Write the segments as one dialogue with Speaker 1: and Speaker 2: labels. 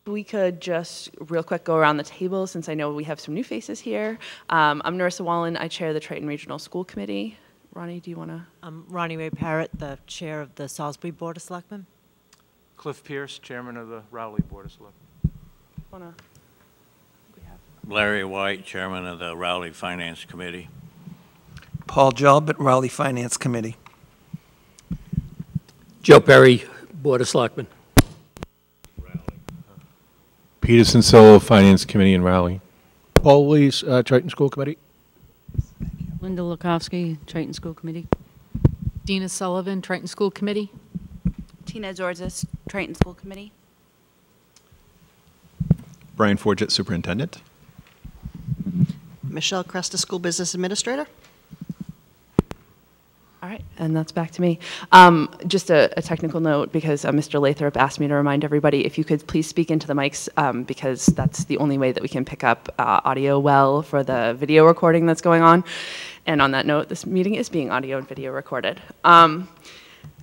Speaker 1: we could just real quick go around the table since I know we have some new faces here. I'm Narissa Wallen. I chair the Triton Regional School Committee. Ronnie, do you want to?
Speaker 2: I'm Ronnie Ray Parrott, the chair of the Salisbury Board of Selectmen.
Speaker 3: Cliff Pierce, chairman of the Rowley Board of Selectmen.
Speaker 4: Larry White, chairman of the Rowley Finance Committee.
Speaker 5: Paul Jalbert, Rowley Finance Committee.
Speaker 6: Joe Perry, Board of Selectmen.
Speaker 7: Peterson Solo, Finance Committee in Rowley.
Speaker 8: Paul Lees, Triton School Committee.
Speaker 9: Linda Lukowski, Triton School Committee.
Speaker 10: Dina Sullivan, Triton School Committee.
Speaker 11: Tina Zorzis, Triton School Committee.
Speaker 12: Brian Forget, Superintendent.
Speaker 2: Michelle Cresta, School Business Administrator.
Speaker 1: All right, and that's back to me. Just a technical note, because Mr. Lathrop asked me to remind everybody, if you could please speak into the mics, because that's the only way that we can pick up audio well for the video recording that's going on. And on that note, this meeting is being audio and video recorded.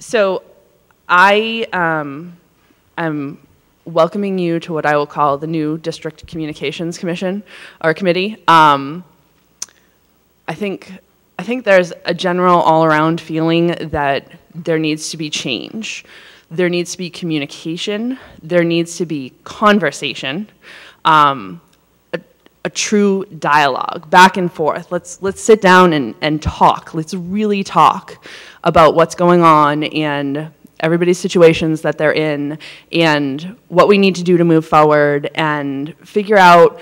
Speaker 1: So I am welcoming you to what I will call the new District Communications Commission, or Committee. I think there's a general all-around feeling that there needs to be change. There needs to be communication. There needs to be conversation, a true dialogue, back and forth. Let's sit down and talk. Let's really talk about what's going on and everybody's situations that they're in and what we need to do to move forward and figure out,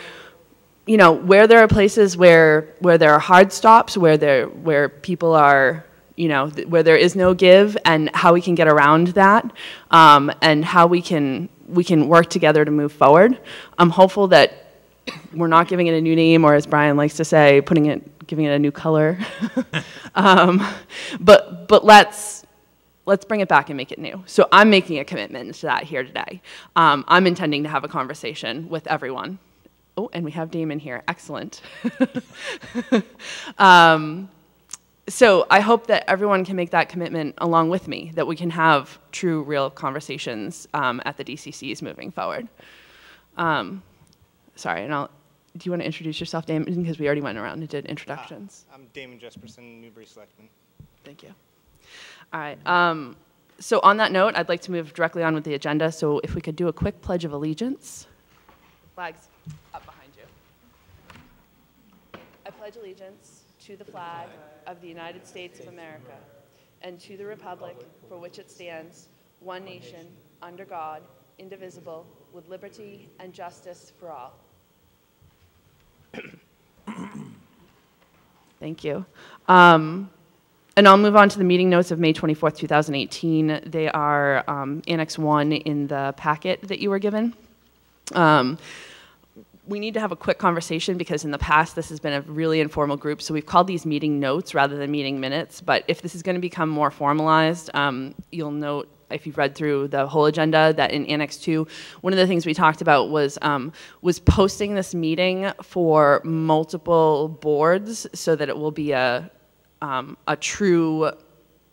Speaker 1: you know, where there are places where there are hard stops, where people are, you know, where there is no give, and how we can get around that, and how we can work together to move forward. I'm hopeful that we're not giving it a new name, or as Brian likes to say, giving it a new color. But let's bring it back and make it new. So I'm making a commitment to that here today. I'm intending to have a conversation with everyone. Oh, and we have Damon here. Excellent. So I hope that everyone can make that commitment along with me, that we can have true, real conversations at the DCCs moving forward. Sorry, and do you want to introduce yourself, Damon? Because we already went around and did introductions.
Speaker 13: I'm Damon Jesperson, Newbury Selectman.
Speaker 1: Thank you. All right. So on that note, I'd like to move directly on with the agenda. So if we could do a quick Pledge of Allegiance. Flags up behind you. I pledge allegiance to the flag of the United States of America and to the republic for which it stands, one nation, under God, indivisible, with liberty and justice for all. Thank you. And I'll move on to the meeting notes of May 24th, 2018. They are Annex 1 in the packet that you were given. We need to have a quick conversation because in the past this has been a really informal group, so we've called these meeting notes rather than meeting minutes, but if this is going to become more formalized, you'll note, if you've read through the whole agenda, that in Annex 2, one of the things we talked about was posting this meeting for multiple boards so that it will be a true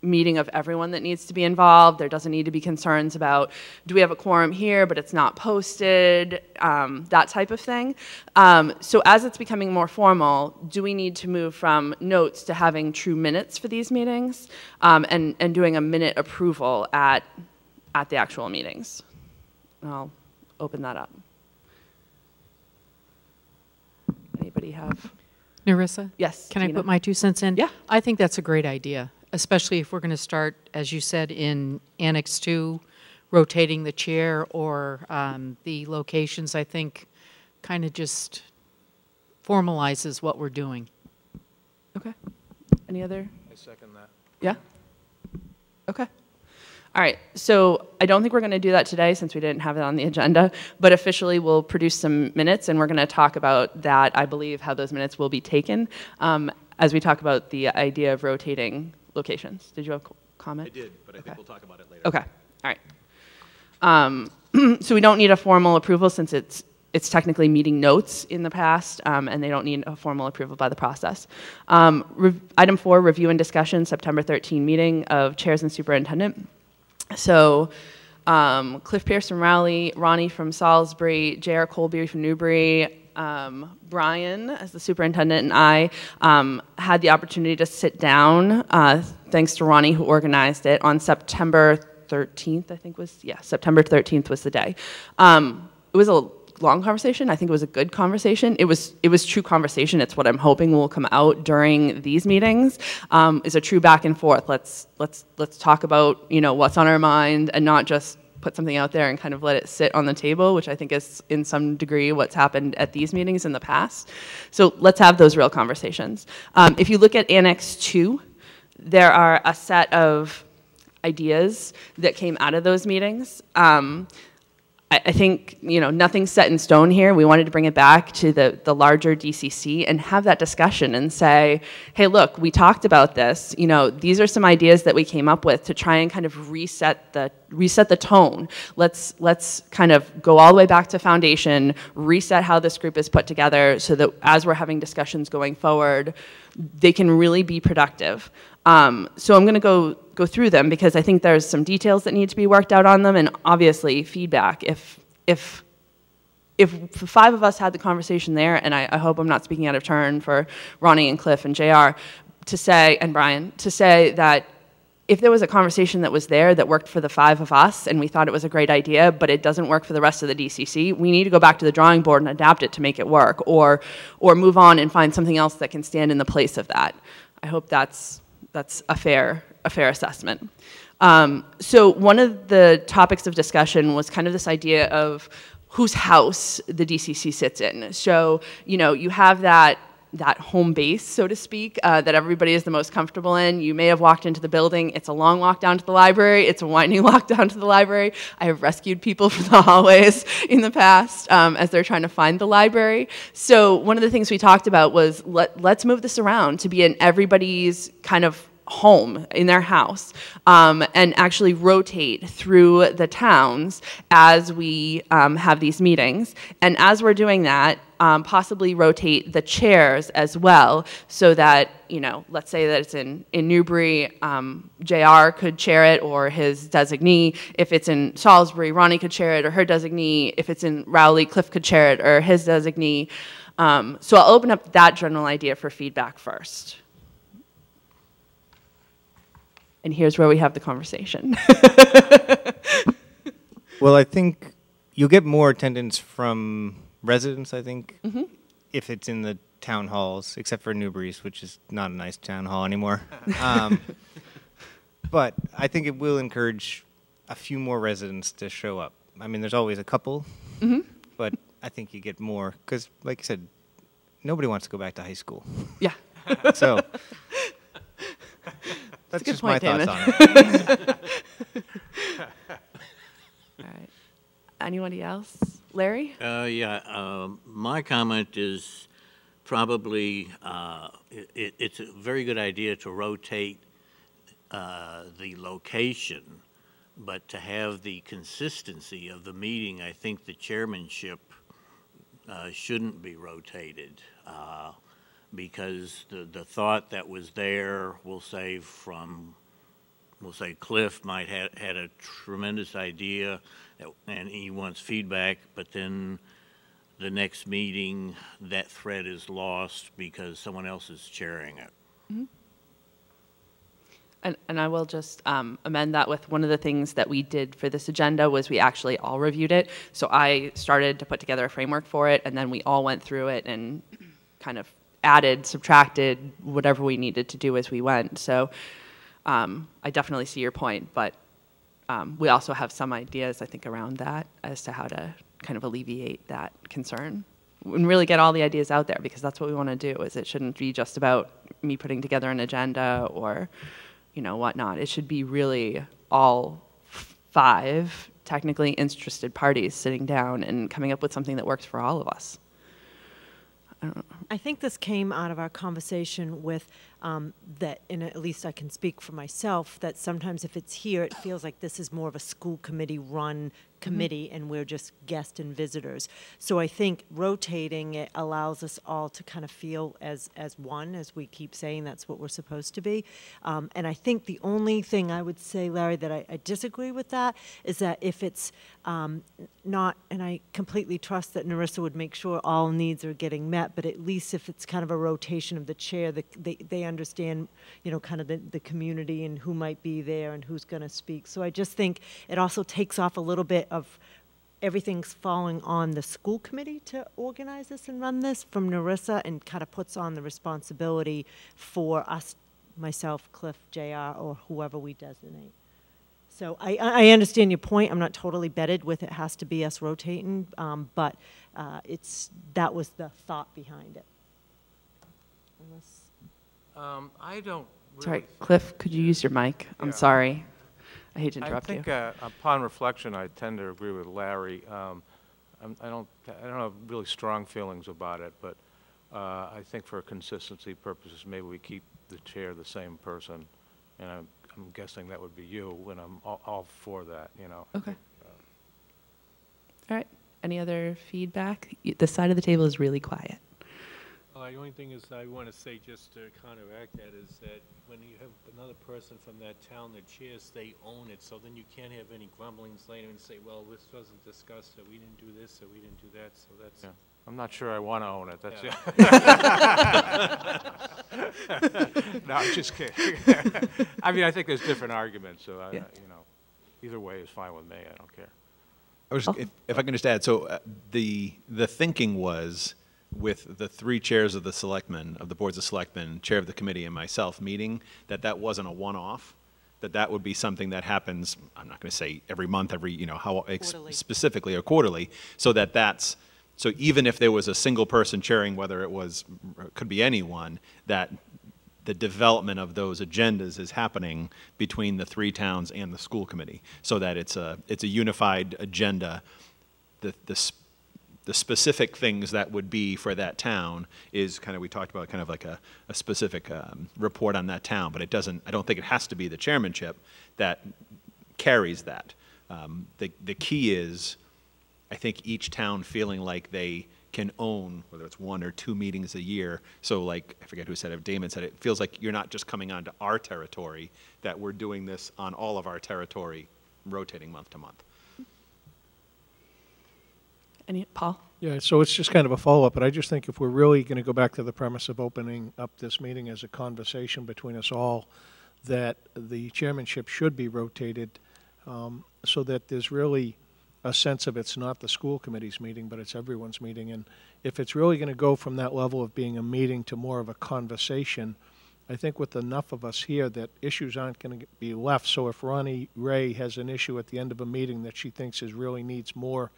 Speaker 1: meeting of everyone that needs to be involved. There doesn't need to be concerns about, do we have a quorum here, but it's not posted, that type of thing. So as it's becoming more formal, do we need to move from notes to having true minutes for these meetings, and doing a minute approval at the actual meetings? I'll open that up. Anybody have?
Speaker 10: Narissa?
Speaker 1: Yes.
Speaker 10: Can
Speaker 1: Tina?
Speaker 10: I put my 2 cents in?
Speaker 1: Yeah.
Speaker 10: I think that's a great idea, especially if we're going to start, as you said, in Annex 2, rotating the chair or the locations. I think kind of just formalizes what we're doing.
Speaker 1: Okay. Any other?
Speaker 3: I second that.
Speaker 1: Yeah? Okay. All right, so I don't think we're going to do that today since we didn't have it on the agenda, but officially we'll produce some minutes and we're going to talk about that, I believe, how those minutes will be taken as we talk about the idea of rotating locations. Did you have a comment?
Speaker 12: I did, but I think we'll talk about it later.
Speaker 1: Okay, all right. So we don't need a formal approval since it's technically meeting notes in the past, and they don't need a formal approval by the process. Item 4, review and discussion, September 13 meeting of chairs and superintendent. So Cliff Pierce from Rowley, Ronnie from Salisbury, J.R. Colby from Newbury, Brian as the superintendent, and I had the opportunity to sit down, thanks to Ronnie who organized it, on September 13th, I think September 13th was the day. It was a long conversation. I think it was a good conversation. It was true conversation. It's what I'm hoping will come out during these meetings, is a true back and forth. Let's talk about, what's on our mind and not just put something out there and kind of let it sit on the table, which I think is in some degree what's happened at these meetings in the past. So let's have those real conversations. If you look at Annex 2, there are a set of ideas that came out of those meetings. I think, nothing's set in stone here. We wanted to bring it back to the larger DCC and have that discussion and say, hey, look, we talked about this. These are some ideas that we came up with to try and kind of reset the tone. Let's kind of go all the way back to foundation, reset how this group is put together so that as we're having discussions going forward, they can really be productive. So I'm going to go through them because I think there's some details that need to be worked out on them, and obviously feedback. If the five of us had the conversation there, and I hope I'm not speaking out of turn for Ronnie and Cliff and JR and Brian, to say that if there was a conversation that was there that worked for the five of us and we thought it was a great idea, but it doesn't work for the rest of the DCC, we need to go back to the drawing board and adapt it to make it work, or move on and find something else that can stand in the place of that. I hope that's a fair assessment. So one of the topics of discussion was kind of this idea of whose house the DCC sits in. So, you have that home base, so to speak, that everybody is the most comfortable in. You may have walked into the building. It's a long walk down to the library. It's a winding walk down to the library. I have rescued people from the hallways in the past as they're trying to find the library. So one of the things we talked about was let's move this around to be in everybody's kind of home, in their house, and actually rotate through the towns as we have these meetings. And as we're doing that, possibly rotate the chairs as well, so that, let's say that it's in Newbury, JR could chair it or his designee. If it's in Salisbury, Ronnie could chair it or her designee. If it's in Rowley, Cliff could chair it or his designee. So I'll open up that general idea for feedback first. And here's where we have the conversation.
Speaker 13: Well, I think you'll get more attendance from residents, I think, if it's in the town halls, except for Newbury's, which is not a nice town hall anymore. But I think it will encourage a few more residents to show up. I mean, there's always a couple, but I think you get more, because, like I said, nobody wants to go back to high school.
Speaker 1: Yeah.
Speaker 13: So that's just my thoughts on
Speaker 1: it. All right. Anybody else? Larry?
Speaker 4: My comment is probably it's a very good idea to rotate the location, but to have the consistency of the meeting, I think the chairmanship shouldn't be rotated. Because the thought that was there, we'll say Cliff might have had a tremendous idea and he wants feedback, but then the next meeting that thread is lost because someone else is chairing it.
Speaker 1: And I will just amend that with one of the things that we did for this agenda was we actually all reviewed it. So I started to put together a framework for it, and then we all went through it and kind of added, subtracted, whatever we needed to do as we went. So I definitely see your point, but we also have some ideas, I think, around that as to how to kind of alleviate that concern and really get all the ideas out there, because that's what we want to do. Is it shouldn't be just about me putting together an agenda or, whatnot. It should be really all five technically interested parties sitting down and coming up with something that works for all of us.
Speaker 2: I think this came out of our conversation with that, and at least I can speak for myself, that sometimes if it's here, it feels like this is more of a school committee run committee and we're just guests and visitors. So I think rotating it allows us all to kind of feel as one, as we keep saying that's what we're supposed to be. And I think the only thing I would say, Larry, that I disagree with that is that if it's not, and I completely trust that Narissa would make sure all needs are getting met, but at least if it's kind of a rotation of the chair, they understand, you know, kind of the community and who might be there and who's going to speak. So I just think it also takes off a little bit of everything's falling on the school committee to organize this and run this from Narissa, and kind of puts on the responsibility for us, myself, Cliff, JR, or whoever we designate. So I understand your point. I'm not totally bedded with it has to be us rotating, but that was the thought behind it.
Speaker 3: I don't really.
Speaker 1: Sorry, Cliff, could you use your mic? I'm
Speaker 3: Yeah.
Speaker 1: sorry. I hate to interrupt you.
Speaker 3: I think upon reflection, I tend to agree with Larry. I don't have really strong feelings about it, but I think for consistency purposes, maybe we keep the chair the same person, and I'm guessing that would be you, and I'm all for that, you know.
Speaker 1: Okay. All right. Any other feedback? This side of the table is really quiet.
Speaker 7: The only thing is I want to say, just to counteract that, is that when you have another person from that town, the chairs, they own it, so then you can't have any grumblings later and say, well, this wasn't discussed, or we didn't do this, or we didn't do that, so that's...
Speaker 3: Yeah. I'm not sure I want to own it. That's No, I'm just kidding. I mean, I think there's different arguments, so you know, either way is fine with me. I don't care.
Speaker 12: I was, if I can just add, so the thinking was, with the three chairs of the selectmen, of the boards of selectmen, chair of the committee, and myself meeting, that wasn't a one-off, that would be something that happens, I'm not going to say every month, every, you know, how specifically or quarterly, so that's, so even if there was a single person chairing, whether it could be anyone, that the development of those agendas is happening between the three towns and the school committee, so that it's a unified agenda. The specific things that would be for that town is kind of, we talked about kind of like a specific report on that town, but I don't think it has to be the chairmanship that carries that. The key is, I think, each town feeling like they can own, whether it's 1 or 2 meetings a year. So like, I forget who said it, Damon said it feels like you're not just coming onto our territory, that we're doing this on all of our territory, rotating month to month.
Speaker 1: Paul?
Speaker 8: Yeah, so it's just kind of a follow-up, but I just think if we're really going to go back to the premise of opening up this meeting as a conversation between us all, that the chairmanship should be rotated so that there's really a sense of it's not the school committee's meeting, but it's everyone's meeting. And if it's really going to go from that level of being a meeting to more of a conversation, I think with enough of us here that issues aren't going to be left. So if Ronnie Ray has an issue at the end of a meeting that she thinks really needs more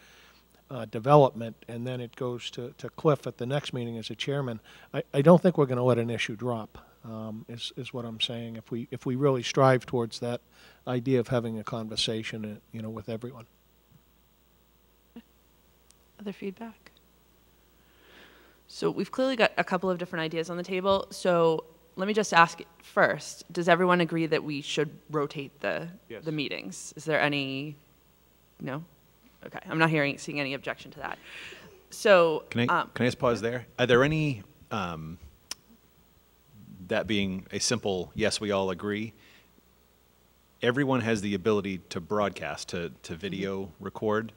Speaker 8: development, and then it goes to Cliff at the next meeting as a chairman, I don't think we're going to let an issue drop, is what I'm saying, if we really strive towards that idea of having a conversation, you know, with everyone.
Speaker 1: Other feedback? So we've clearly got a couple of different ideas on the table. So let me just ask first, does everyone agree that we should rotate the meetings? Is there any, no? Okay, I'm not seeing any objection to that. So
Speaker 12: can I just pause there? Are there any, that being a simple yes, we all agree, everyone has the ability to broadcast, to video record,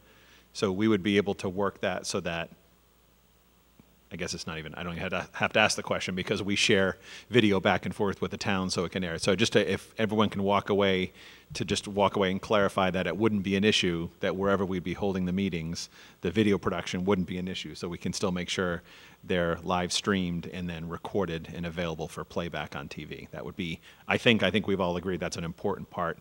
Speaker 12: so we would be able to work that so that, I guess it's not even, I don't even have to ask the question because we share video back and forth with the town so it can air. So just if everyone can walk away and clarify that it wouldn't be an issue, that wherever we'd be holding the meetings, the video production wouldn't be an issue. So we can still make sure they're live streamed and then recorded and available for playback on TV. That would be, I think we've all agreed that's an important part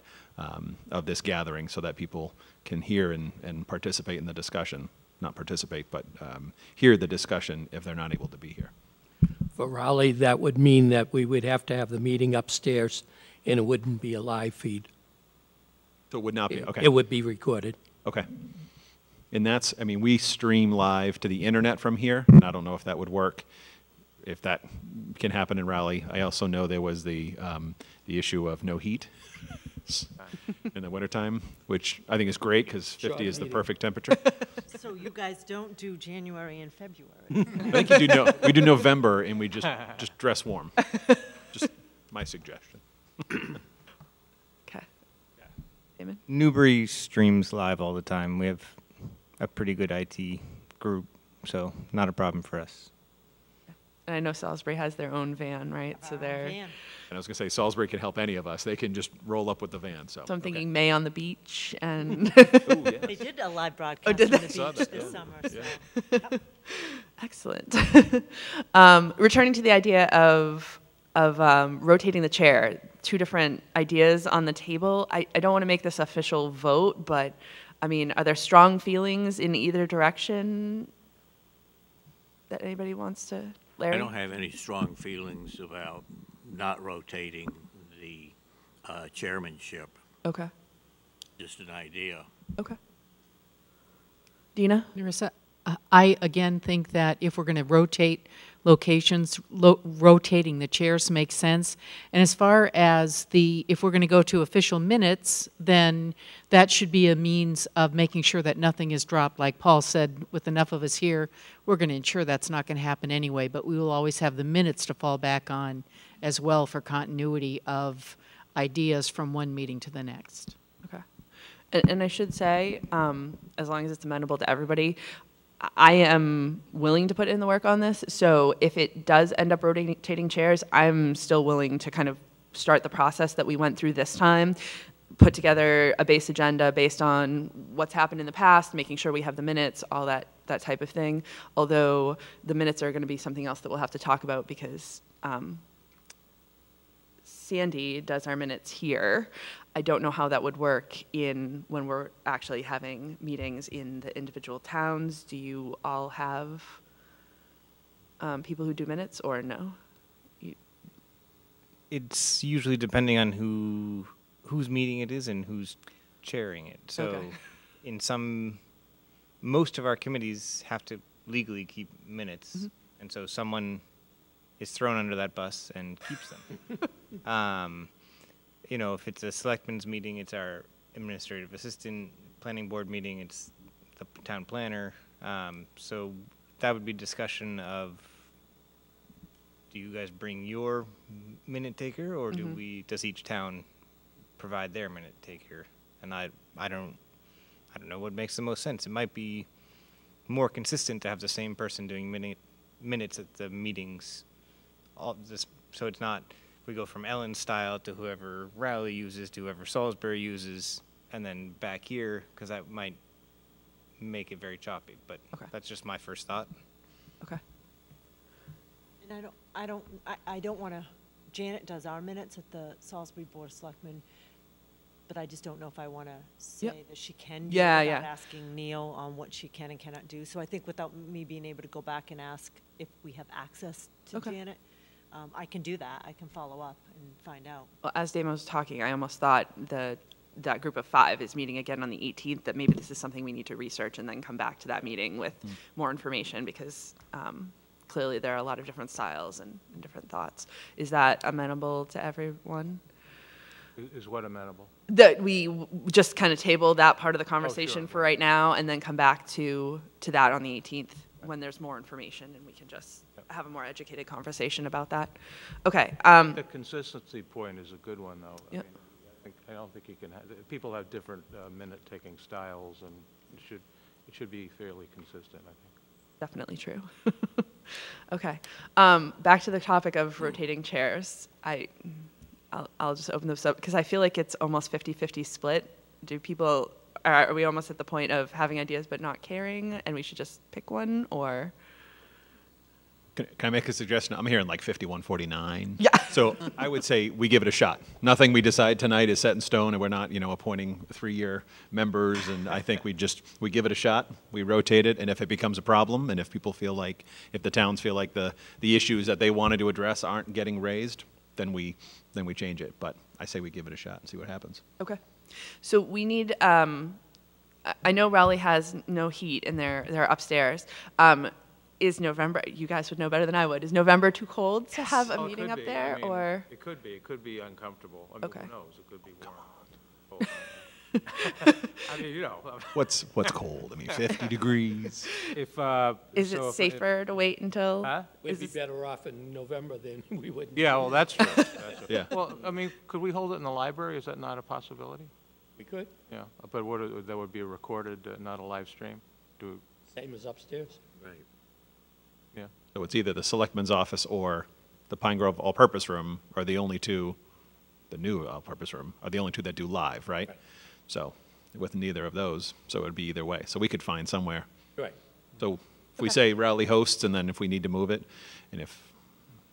Speaker 12: of this gathering so that people can hear and participate in the discussion. Not participate, but hear the discussion if they're not able to be here.
Speaker 6: For Raleigh, that would mean that we would have to have the meeting upstairs, and it wouldn't be a live feed.
Speaker 12: So it would not be, okay.
Speaker 6: It would be recorded.
Speaker 12: Okay. And that's, I mean, we stream live to the internet from here, and I don't know if that would work, if that can happen in Raleigh. I also know there was the issue of no heat. degrees in the wintertime, which I think is great because 50
Speaker 6: Short
Speaker 12: is the
Speaker 6: meeting.
Speaker 12: perfect temperature.
Speaker 2: So you guys don't do January and February?
Speaker 12: I think you do we do November and we just dress warm. Just my suggestion.
Speaker 1: Okay. Damon?
Speaker 13: Newbury streams live all the time. We have a pretty good IT group, so not a problem for us.
Speaker 1: And I know Salisbury has their own van, right? So they're.
Speaker 2: Van.
Speaker 12: And I was going to say, Salisbury can help any of us. They can just roll up with the van, so.
Speaker 1: So I'm thinking May on the beach and.
Speaker 12: Ooh, yes.
Speaker 2: They did a live broadcast
Speaker 1: did
Speaker 2: on
Speaker 1: they?
Speaker 2: the
Speaker 12: Saw
Speaker 2: beach
Speaker 12: that,
Speaker 2: this
Speaker 12: yeah.
Speaker 2: summer,
Speaker 12: Yeah.
Speaker 2: so.
Speaker 1: Excellent. Returning to the idea of rotating the chair, two different ideas on the table. I don't want to make this official vote, but I mean, are there strong feelings in either direction that anybody wants to? Larry?
Speaker 4: I don't have any strong feelings about not rotating the chairmanship.
Speaker 1: Okay.
Speaker 4: Just an idea.
Speaker 1: Okay. Dina?
Speaker 10: Narissa, I again think that if we're going to rotate locations, rotating the chairs makes sense. And as far as if we're going to go to official minutes, then that should be a means of making sure that nothing is dropped. Like Paul said, with enough of us here, we're going to ensure that's not going to happen anyway, but we will always have the minutes to fall back on as well for continuity of ideas from one meeting to the next.
Speaker 1: Okay. And I should say, as long as it's amenable to everybody, I am willing to put in the work on this. So if it does end up rotating chairs, I'm still willing to kind of start the process that we went through this time, put together a base agenda based on what's happened in the past, making sure we have the minutes, all that type of thing. Although the minutes are going to be something else that we'll have to talk about because Sandy does our minutes here. I don't know how that would work when we're actually having meetings in the individual towns. Do you all have people who do minutes or no?
Speaker 13: It's usually depending on whose meeting it is and who's chairing it. So
Speaker 1: Okay.
Speaker 13: in most of our committees have to legally keep minutes.
Speaker 1: Mm-hmm.
Speaker 13: And so someone is thrown under that bus and keeps them. If it's a selectmen's meeting, it's our administrative assistant. Planning board meeting, it's the town planner. So that would be discussion of, do you guys bring your minute taker, or does each town provide their minute taker? And I don't know what makes the most sense. It might be more consistent to have the same person doing minutes at the meetings. So it's not, we go from Ellen's style to whoever Rowley uses to whoever Salisbury uses, and then back here, because that might make it very choppy. But that's just my first thought.
Speaker 1: Okay.
Speaker 2: And I don't want to, Janet does our minutes at the Salisbury Board of Selectmen, but I just don't know if I want to say that she can do it without asking Neil on what she can and cannot do. So I think without me being able to go back and ask if we have access to Janet, I can do that. I can follow up and find out.
Speaker 1: Well, as Damon was talking, I almost thought that group of 5 is meeting again on the 18th, that maybe this is something we need to research and then come back to that meeting with more information because clearly there are a lot of different styles and different thoughts. Is that amenable to everyone?
Speaker 3: Is what amenable?
Speaker 1: That we just kind of table that part of the conversation for right now and then come back to that on the 18th when there's more information and we can just have a more educated conversation about that. Okay.
Speaker 3: The consistency point is a good one, though.
Speaker 1: Yep.
Speaker 3: I don't think you can people have different minute-taking styles, and it should be fairly consistent, I think.
Speaker 1: Definitely true. Okay. Back to the topic of rotating chairs. I'll just open this up because I feel like it's almost 50-50 split. Are we almost at the point of having ideas but not caring and we should just pick one, or?
Speaker 12: Can I make a suggestion? I'm hearing like 51-49.
Speaker 1: Yeah.
Speaker 12: So I would say we give it a shot. Nothing we decide tonight is set in stone, and we're not, appointing 3-year members. And I think we give it a shot. We rotate it, and if it becomes a problem, and if the towns feel like the issues that they wanted to address aren't getting raised, then we change it. But I say we give it a shot and see what happens.
Speaker 1: Okay. So we need. I know Rowley has no heat in their upstairs. Is November, you guys would know better than I would, is November too cold to have a meeting up there, or?
Speaker 3: It could be uncomfortable. I mean,
Speaker 1: Okay.
Speaker 3: who knows? It could be warm. cold. I mean, you know.
Speaker 12: What's cold? I mean, 50 degrees.
Speaker 3: If
Speaker 1: Is
Speaker 3: so
Speaker 1: it
Speaker 3: if-
Speaker 1: safer to wait until?
Speaker 3: Huh?
Speaker 6: We'd be better off in November than we would.
Speaker 3: Yeah, well, that's true. That's true.
Speaker 12: Yeah.
Speaker 3: Well, I mean, could we hold it in the library? Is that not a possibility?
Speaker 6: We could,
Speaker 3: Yeah, but that would be a recorded, not a live stream?
Speaker 6: same as upstairs.
Speaker 4: Right.
Speaker 3: Yeah.
Speaker 12: So it's either the selectman's office or the Pine Grove All-Purpose Room are the only two, the new All-Purpose Room, are the only two that do live, right?
Speaker 6: Right.
Speaker 12: So with neither of those, so it would be either way. So we could find somewhere.
Speaker 6: Right.
Speaker 12: So if we say Rowley hosts, and then if we need to move it, and if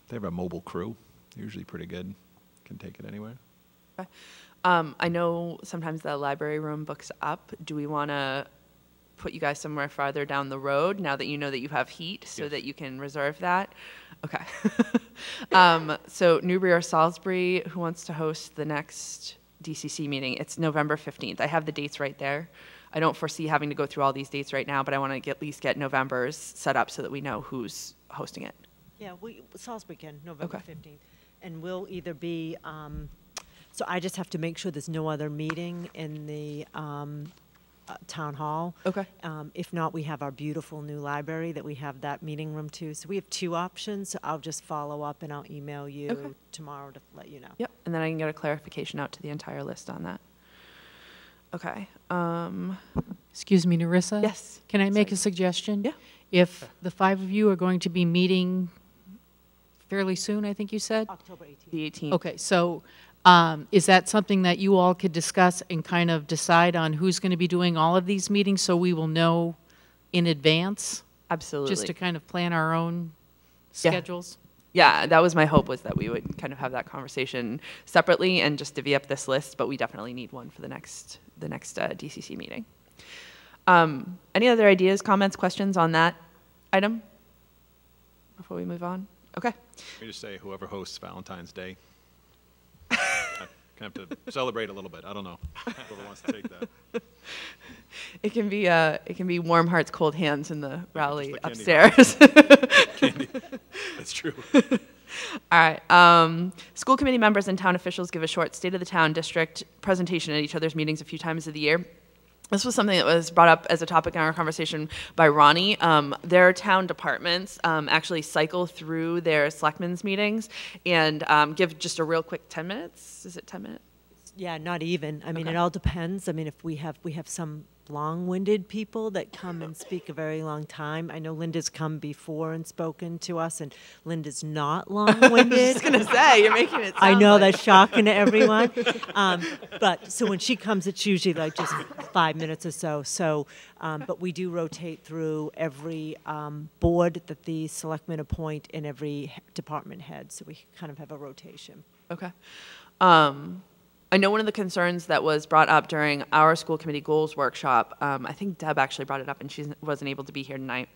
Speaker 12: they have a mobile crew, usually pretty good, can take it anywhere.
Speaker 1: Okay. I know sometimes the library room books up. Do we want to put you guys somewhere farther down the road now that you know that you have heat so that you can reserve that? Okay. So Newbury or Salisbury, who wants to host the next DCC meeting? It's November 15th. I have the dates right there. I don't foresee having to go through all these dates right now, but I want to at least get November's set up so that we know who's hosting it.
Speaker 2: Yeah, Salisbury can, November
Speaker 1: Okay.
Speaker 2: 15th. And we'll either be, so I just have to make sure there's no other meeting in the town hall.
Speaker 1: Okay.
Speaker 2: If not, we have our beautiful new library that we have that meeting room too. So we have two options. So I'll just follow up and I'll email you
Speaker 1: Okay.
Speaker 2: tomorrow to let you know.
Speaker 1: Yep, and then I can get a clarification out to the entire list on that. Okay.
Speaker 10: Excuse me, Narissa?
Speaker 1: Yes.
Speaker 10: Can I make
Speaker 1: Sorry.
Speaker 10: a suggestion?
Speaker 1: Yeah.
Speaker 10: If the 5 of you are going to be meeting fairly soon, I think you said?
Speaker 2: October 18th.
Speaker 1: The 18th.
Speaker 10: Okay, so is that something that you all could discuss and kind of decide on who's going to be doing all of these meetings so we will know in advance?
Speaker 1: Absolutely.
Speaker 10: Just to kind of plan our own
Speaker 1: Yeah.
Speaker 10: schedules?
Speaker 1: Yeah, that was my hope, was that we would kind of have that conversation separately and just divvy up this list, but we definitely need one for the next DCC meeting. Any other ideas, comments, questions on that item before we move on? Okay.
Speaker 12: Let me just say, whoever hosts Valentine's Day, I can have to celebrate a little bit. I don't know. Whoever wants to take that.
Speaker 1: It can be warm hearts, cold hands in the Rowley
Speaker 12: the candy
Speaker 1: upstairs.
Speaker 12: Candy. That's true.
Speaker 1: All right. School committee members and town officials give a short State of the Town District presentation at each other's meetings a few times of the year. This was something that was brought up as a topic in our conversation by Ronnie. Their town departments actually cycle through their selectmen's meetings and give just a real quick 10 minutes. Is it 10 minutes?
Speaker 2: Yeah, not even. I mean,
Speaker 1: Okay.
Speaker 2: it all depends. I mean, if we have some long-winded people that come and speak a very long time. I know Linda's come before and spoken to us, and Linda's not long-winded.
Speaker 1: I was gonna say, you're making it sound
Speaker 2: I know,
Speaker 1: like
Speaker 2: that's shocking to everyone. But so when she comes, it's usually like just 5 minutes or so. So, but we do rotate through every board that the selectmen appoint and every department head. So we kind of have a rotation.
Speaker 1: Okay. I know one of the concerns that was brought up during our school committee goals workshop, I think Deb actually brought it up and she wasn't able to be here tonight,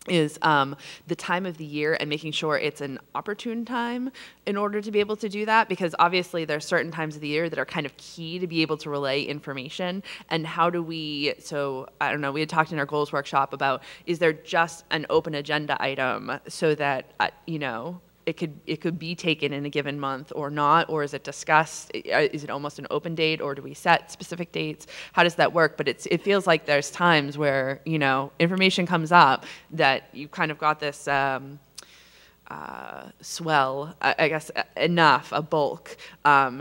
Speaker 1: is the time of the year and making sure it's an opportune time in order to be able to do that, because obviously there's certain times of the year that are kind of key to be able to relay information. And how do we, so I don't know, we had talked in our goals workshop about, is there just an open agenda item so that, you know, it could be taken in a given month or not, or is it discussed? Is it almost an open date, or do we set specific dates? How does that work? But it feels like there's times where, you know, information comes up that you kind of got this swell, I guess, enough, a bulk,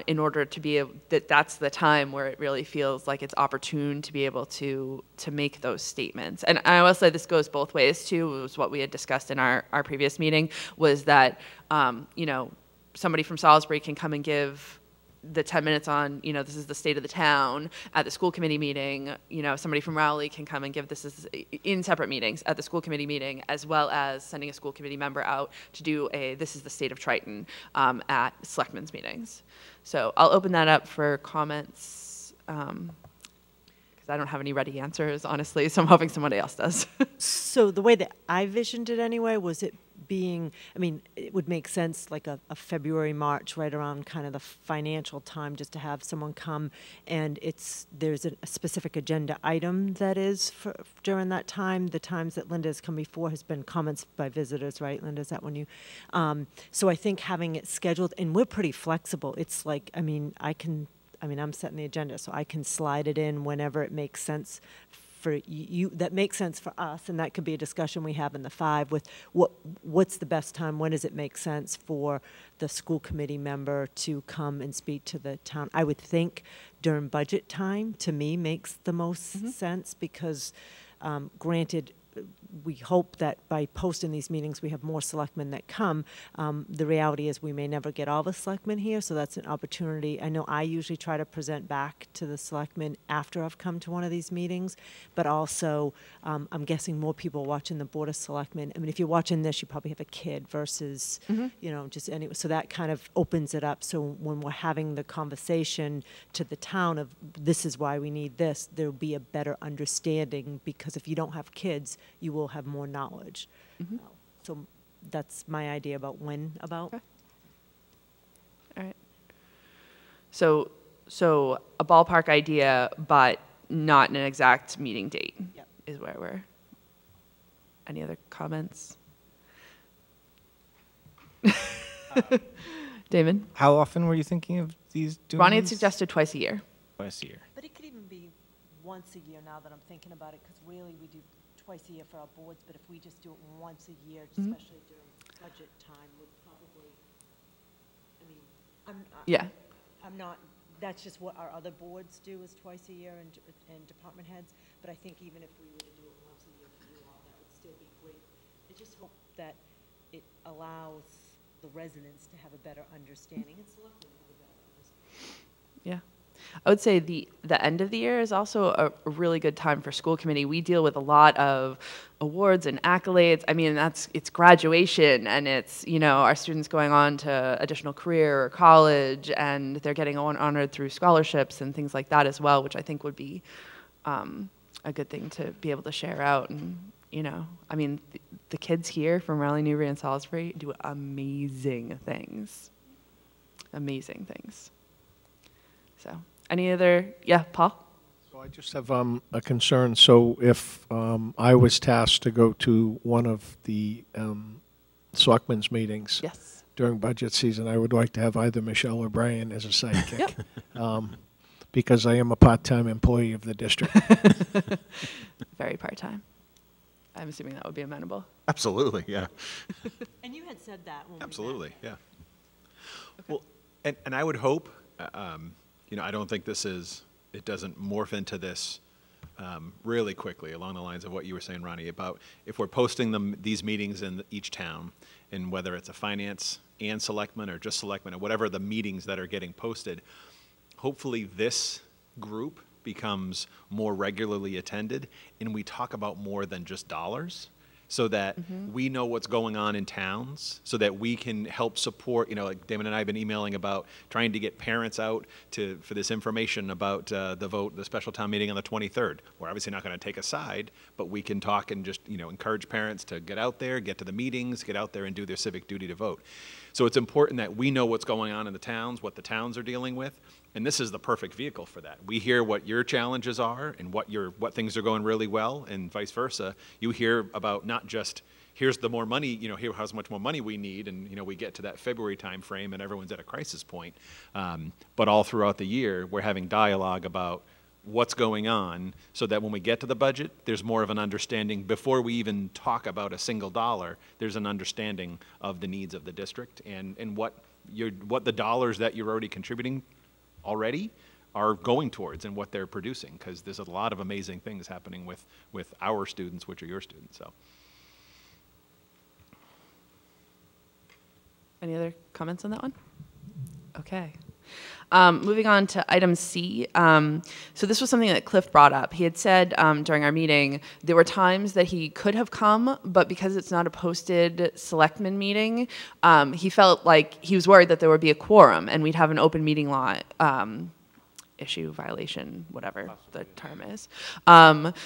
Speaker 1: in order to be able, that's the time where it really feels like it's opportune to be able to make those statements. And I will say this goes both ways too. It was what we had discussed in our previous meeting, was that, you know, somebody from Salisbury can come and give the 10 minutes on, you know, this is the state of the town at the school committee meeting. You know, somebody from Rowley can come and give this in separate meetings at the school committee meeting, as well as sending a school committee member out to do this is the state of Triton at selectmen's meetings. So I'll open that up for comments, because I don't have any ready answers, honestly, so I'm hoping somebody else does.
Speaker 2: So the way that I visioned it anyway was it being, I mean, it would make sense like a February, March, right around kind of the financial time, just to have someone come, and there's a specific agenda item that is for during that time. The times that Linda has come before has been comments by visitors, right, Linda? Is that when you? So I think having it scheduled, and we're pretty flexible. It's like, I mean, I can I mean, I'm setting the agenda, so I can slide it in whenever it makes sense for you, that makes sense for us, and that could be a discussion we have in the 5 with what's the best time, when does it make sense for the school committee member to come and speak to the town. I would think during budget time, to me, makes the most sense, because granted, we hope that by posting these meetings, we have more selectmen that come. The reality is we may never get all the selectmen here, so that's an opportunity. I know I usually try to present back to the selectmen after I've come to one of these meetings, but also I'm guessing more people watching the Board of Selectmen. I mean, if you're watching this, you probably have a kid versus, you know, just anyway. So that kind of opens it up. So when we're having the conversation to the town of this is why we need this, there'll be a better understanding, because if you don't have kids, you will have more knowledge. So that's my idea about when about.
Speaker 1: Okay. All right. So a ballpark idea, but not an exact meeting date.
Speaker 2: Yep.
Speaker 1: Is where we're. Any other comments? David?
Speaker 13: How often were you thinking of these doing
Speaker 1: Ronnie had
Speaker 13: these?
Speaker 1: suggested twice a year.
Speaker 13: Twice a year.
Speaker 2: But it could even be once a year now that I'm thinking about it, because really we do twice a year for our boards, but if we just do it once a year, especially during budget time, would probably, I mean, I'm not, that's just what our other boards do, is twice a year, and department heads, but I think even if we were to do it once a year for you all, that would still be great. I just hope that it allows the residents to have a better understanding, and selectmen to have a better understanding.
Speaker 1: Yeah. I would say the end of the year is also a really good time for school committee. We deal with a lot of awards and accolades. I mean, it's graduation, and it's, you know, our students going on to additional career or college, and they're getting honored through scholarships and things like that as well, which I think would be a good thing to be able to share out. And, you know, I mean, the kids here from Raleigh, Newbury, and Salisbury do amazing things. Amazing things. So, any other, yeah, Paul?
Speaker 8: So I just have a concern. So if I was tasked to go to one of the selectmen's meetings
Speaker 1: Yes.
Speaker 8: during budget season, I would like to have either Michelle or Brian as a sidekick. Because I am a part-time employee of the district.
Speaker 1: Very part-time. I'm assuming that would be amenable.
Speaker 12: Absolutely, yeah.
Speaker 2: And you had said that when
Speaker 12: Absolutely, yeah. Well, and I would hope, you know, I don't think it doesn't morph into this really quickly along the lines of what you were saying, Ronnie, about if we're posting these meetings in each town, and whether it's a finance and selectmen or just selectmen or whatever the meetings that are getting posted, hopefully this group becomes more regularly attended and we talk about more than just dollars, so that we know what's going on in towns, so that we can help support, you know, like Damon and I have been emailing about trying to get parents out for this information about the special town meeting on the 23rd. We're obviously not going to take a side, but we can talk and just, you know, encourage parents to get out there, get to the meetings, get out there and do their civic duty to vote. So it's important that we know what's going on in the towns, what the towns are dealing with, and this is the perfect vehicle for that. We hear what your challenges are and what things are going really well, and vice versa. You hear about not just here's the more money, you know, here how much more money we need, and you know we get to that February time frame and everyone's at a crisis point. But all throughout the year, we're having dialogue about what's going on, so that when we get to the budget, there's more of an understanding. Before we even talk about a single dollar, there's an understanding of the needs of the district and what the dollars that you're already contributing already are going towards and what they're producing, because there's a lot of amazing things happening with our students, which are your students. So,
Speaker 1: any other comments on that one? Okay. Moving on to item C. So this was something that Cliff brought up. He had said during our meeting there were times that he could have come, but because it's not a posted selectman meeting, he felt like he was worried that there would be a quorum and we'd have an open meeting law issue, violation, whatever the term is.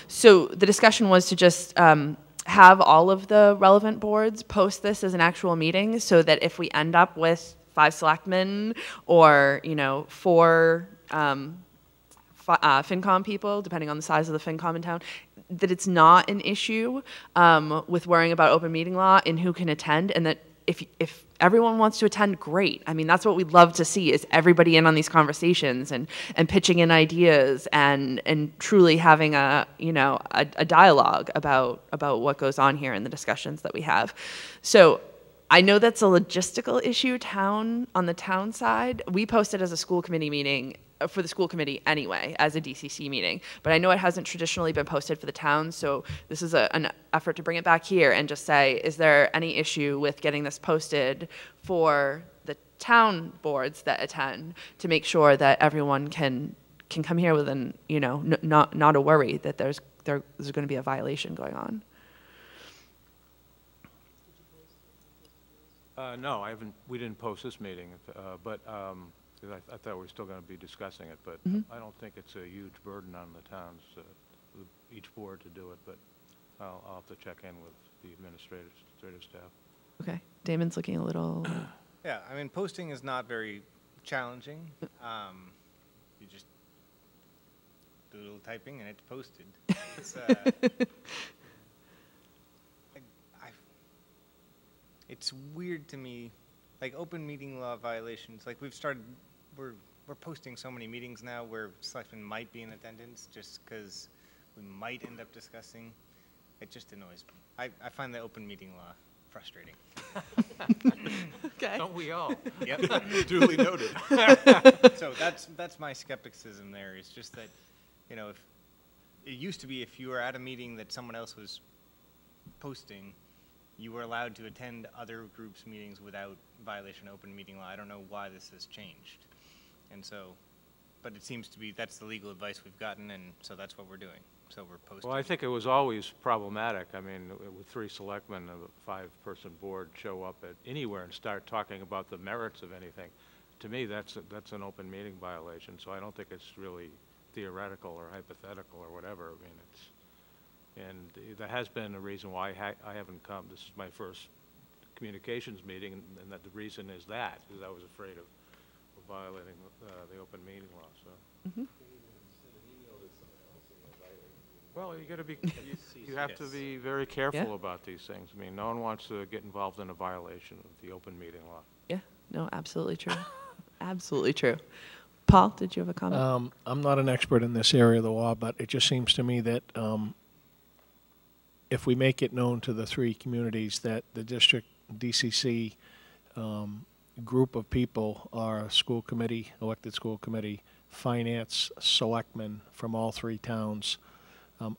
Speaker 1: So the discussion was to just have all of the relevant boards post this as an actual meeting, so that if we end up with 5 selectmen or, you know, 4 FinCom people, depending on the size of the FinCom in town, that it's not an issue with worrying about open meeting law and who can attend, and that if everyone wants to attend, great. I mean, that's what we'd love to see, is everybody in on these conversations and pitching in ideas and truly having a dialogue about what goes on here in the discussions that we have. So I know that's a logistical issue on the town side. We posted as a school committee meeting for the school committee anyway, as a DCC meeting, but I know it hasn't traditionally been posted for the town, so this is an effort to bring it back here and just say, is there any issue with getting this posted for the town boards that attend, to make sure that everyone can come here with not a worry that there's going to be a violation going on?
Speaker 3: No, I haven't. We didn't post this meeting, but I thought we were still going to be discussing it. But I don't think it's a huge burden on the towns, each board, to do it. But I'll have to check in with the administrative staff.
Speaker 1: Okay, Damon's looking a little.
Speaker 13: Yeah, I mean, posting is not very challenging. You just do a little typing and it's posted. It's, it's weird to me, like open meeting law violations. Like we're posting so many meetings now where selectmen might be in attendance just because we might end up discussing. It just annoys me. I find the open meeting law frustrating.
Speaker 1: Okay.
Speaker 3: Don't we all?
Speaker 13: Yep.
Speaker 12: Duly noted.
Speaker 13: So that's my skepticism there. It's just that, if it used to be if you were at a meeting that someone else was posting, you were allowed to attend other groups' meetings without violation of open meeting law. I don't know why this has changed. And so, but it seems to be that's the legal advice we've gotten, and so that's what we're doing. So we're posting.
Speaker 3: Well, I think it was always problematic. I mean, with 3 selectmen, a 5-person board show up at anywhere and start talking about the merits of anything. To me, that's an open meeting violation. So I don't think it's really theoretical or hypothetical or whatever. I mean, and there has been a reason why I haven't come. This is my first communications meeting, and that the reason is that, because I was afraid of violating the open meeting law. So. Well, you got to be. You have to be very careful about these things. I mean, no one wants to get involved in a violation of the open meeting law.
Speaker 1: Yeah. No. Absolutely true. Absolutely true. Paul, did you have a comment?
Speaker 8: I'm not an expert in this area of the law, but it just seems to me that if we make it known to the 3 communities that the district DCC group of people are school committee, elected school committee, finance, selectmen from all 3 towns,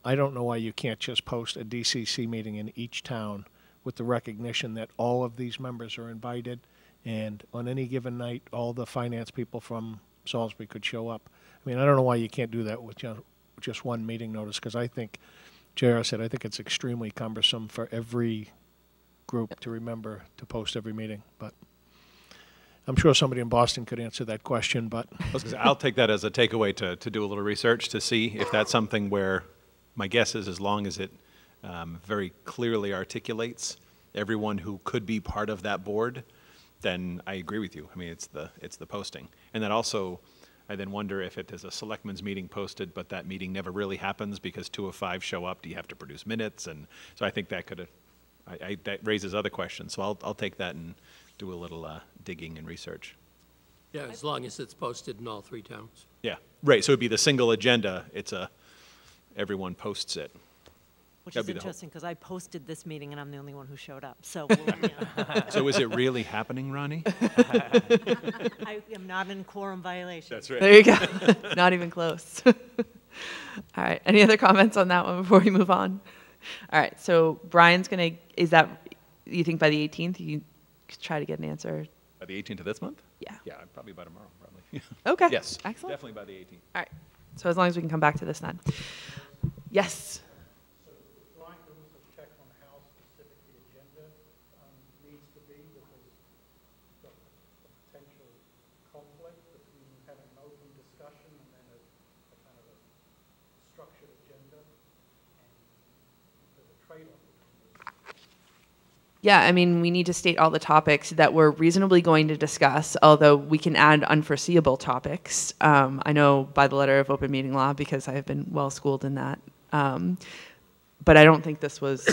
Speaker 8: I don't know why you can't just post a DCC meeting in each town with the recognition that all of these members are invited, and on any given night, all the finance people from Salisbury could show up. I mean, I don't know why you can't do that with just one meeting notice, because I think, JR said, I think it's extremely cumbersome for every group to remember to post every meeting. But I'm sure somebody in Boston could answer that question, but.
Speaker 12: I'll take that as a takeaway to do a little research to see if that's something where, my guess is, as long as it very clearly articulates everyone who could be part of that board, then I agree with you. I mean, it's the posting. And then also, I then wonder if it is a selectmen's meeting posted, but that meeting never really happens because 2 of 5 show up. Do you have to produce minutes? And so I think that could, that raises other questions. So I'll take that and do a little digging and research.
Speaker 6: Yeah, as long as it's posted in all 3 towns.
Speaker 12: Yeah, right. So it'd be the single agenda. It's everyone posts it.
Speaker 2: Which
Speaker 12: That'd
Speaker 2: is
Speaker 12: be
Speaker 2: interesting, because I posted this meeting and I'm the only one who showed up. So,
Speaker 12: So is it really happening, Ronnie?
Speaker 2: I am not in quorum violation.
Speaker 12: That's right.
Speaker 1: There you go. Not even close. All right. Any other comments on that one before we move on? All right. So Brian's going to, is that, you think by the 18th, you try to get an answer?
Speaker 12: By the 18th of this month?
Speaker 1: Yeah.
Speaker 12: Yeah, probably by tomorrow, probably.
Speaker 1: Okay.
Speaker 12: Yes.
Speaker 1: Excellent.
Speaker 12: Definitely by the 18th.
Speaker 1: All right. So as long as we can come back to this then. Yes. Yeah, I mean, we need to state all the topics that we're reasonably going to discuss, although we can add unforeseeable topics. I know by the letter of open meeting law, because I have been well schooled in that. But I don't think this was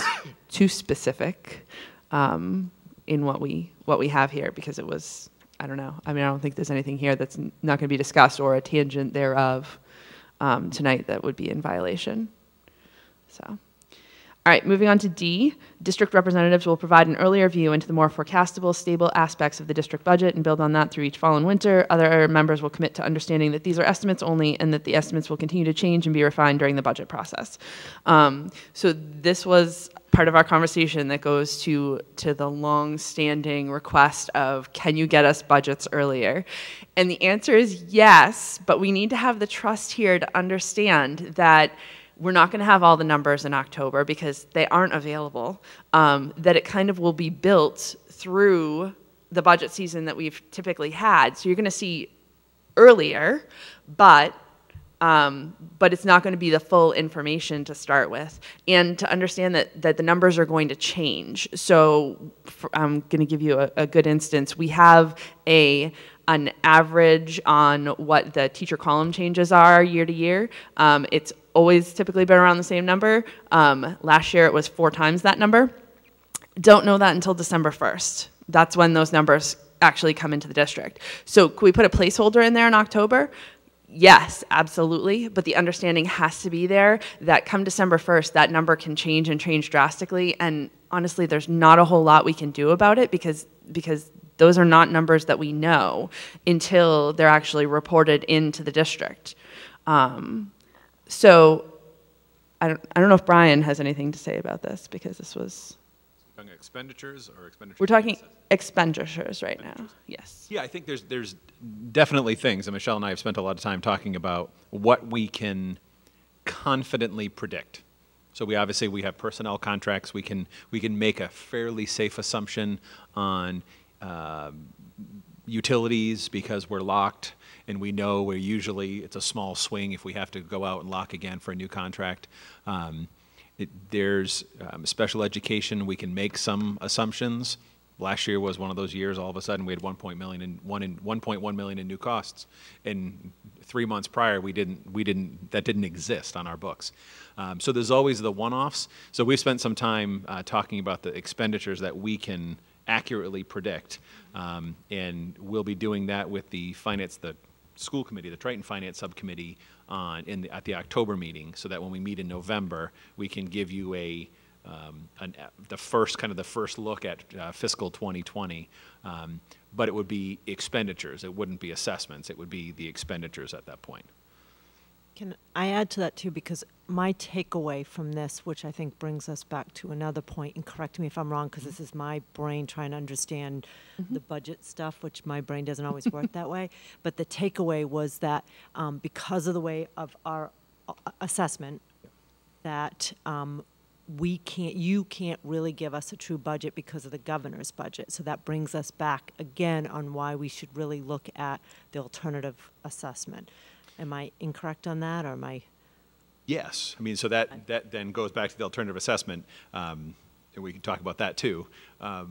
Speaker 1: too specific. in what we have here, because it was, I don't know. I mean, I don't think there's anything here that's not going to be discussed or a tangent thereof tonight that would be in violation. So. All right, moving on to D. District representatives will provide an earlier view into the more forecastable, stable aspects of the district budget and build on that through each fall and winter. Other members will commit to understanding that these are estimates only and that the estimates will continue to change and be refined during the budget process. So this was part of our conversation that goes to the long-standing request of, can you get us budgets earlier? And the answer is yes, but we need to have the trust here to understand that we're not going to have all the numbers in October because they aren't available, that it kind of will be built through the budget season that we've typically had. So you're going to see earlier, but it's not going to be the full information to start with. And to understand that the numbers are going to change. So I'm going to give you a good instance. We have an average on what the teacher column changes are year to year. It's always typically been around the same number. Last year it was 4 times that number. Don't know that until December 1st. That's when those numbers actually come into the district. So could we put a placeholder in there in October? Yes, absolutely. But the understanding has to be there that come December 1st, that number can change and change drastically. And honestly, there's not a whole lot we can do about it because those are not numbers that we know until they're actually reported into the district. So I don't know if Brian has anything to say about this, because this was...
Speaker 12: Talking expenditures or expenditures?
Speaker 1: We're talking expenditures right now, yes.
Speaker 12: Yeah, I think there's definitely things, and Michelle and I have spent a lot of time talking about what we can confidently predict. So we have personnel contracts. We can make a fairly safe assumption on utilities because we're locked, and we know it's a small swing if we have to go out and lock again for a new contract. There's special education. We can make some assumptions. Last year was one of those years. All of a sudden, we had 1.1 million in new costs, and 3 months prior, that didn't exist on our books. So there's always the one-offs. So we've spent some time talking about the expenditures that we can accurately predict, and we'll be doing that with the school committee, the Triton Finance Subcommittee, at the October meeting, so that when we meet in November, we can give you the first look at fiscal 2020. But it would be expenditures. It wouldn't be assessments. It would be the expenditures at that point.
Speaker 2: Can I add to that too? Because my takeaway from this, which I think brings us back to another point, and correct me if I'm wrong, because this is my brain trying to understand the budget stuff, which my brain doesn't always work that way. But the takeaway was that because of the way of our assessment, that you can't really give us a true budget because of the governor's budget. So that brings us back again on why we should really look at the alternative assessment. Am I incorrect on that, or am I?
Speaker 12: Yes. I mean, so that then goes back to the alternative assessment, and we can talk about that too. So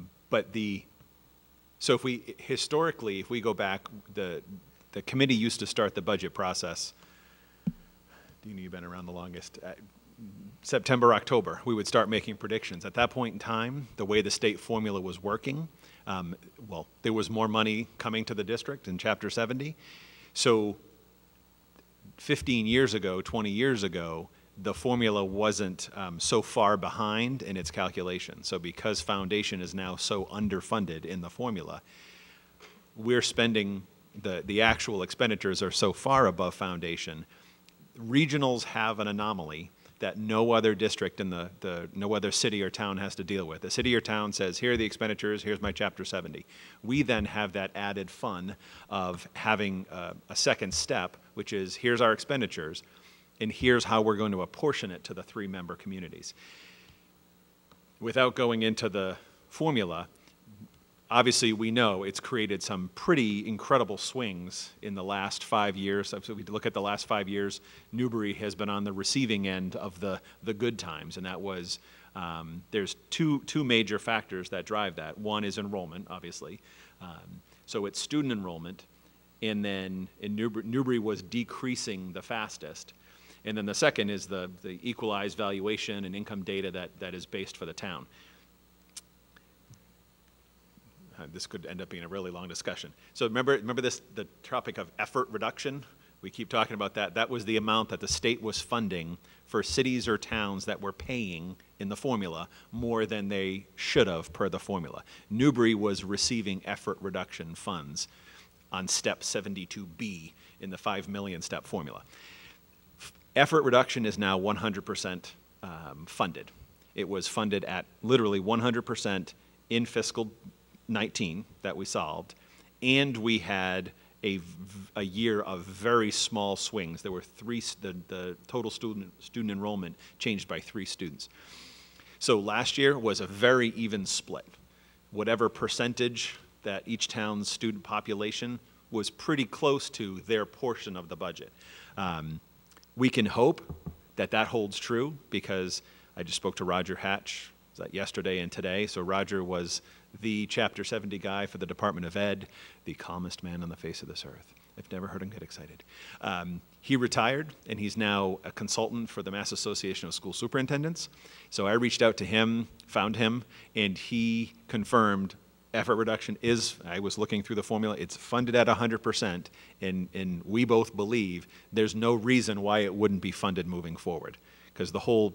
Speaker 12: if we go back, the committee used to start the budget process. You've been around the longest. September, October, we would start making predictions. At that point in time, the way the state formula was working, there was more money coming to the district in Chapter 70. So 15 years ago, 20 years ago, the formula wasn't so far behind in its calculation. So because foundation is now so underfunded in the formula, we're spending, the actual expenditures are so far above foundation. Regionals have an anomaly that no other district in no other city or town has to deal with. The city or town says, here are the expenditures, here's my Chapter 70. We then have that added fun of having a second step, which is, here's our expenditures, and here's how we're going to apportion it to the 3-member communities. Without going into the formula, obviously we know it's created some pretty incredible swings in the last 5 years. So if we look at the last 5 years, Newbury has been on the receiving end of the good times, and that was, there's two major factors that drive that. One is enrollment, obviously. So it's student enrollment, and then in Newbury was decreasing the fastest. And then the second is the equalized valuation and income data that is based for the town. this could end up being a really long discussion. So remember the topic of effort reduction? We keep talking about that. That was the amount that the state was funding for cities or towns that were paying in the formula more than they should have per the formula. Newbury was receiving effort reduction funds on step 72B in the 5 million step formula. Effort reduction is now 100% funded. It was funded at literally 100% in fiscal 19 that we solved, and we had a year of very small swings. There were the total student enrollment changed by 3 students. So last year was a very even split. Whatever percentage that each town's student population was pretty close to their portion of the budget. We can hope that that holds true, because I just spoke to Roger Hatch yesterday and today. So Roger was the Chapter 70 guy for the Department of Ed, the calmest man on the face of this earth. I've never heard him get excited. He retired, and he's now a consultant for the Mass Association of School Superintendents. So I reached out to him, found him, and he confirmed effort reduction is, I was looking through the formula, it's funded at 100%, and we both believe there's no reason why it wouldn't be funded moving forward, because the whole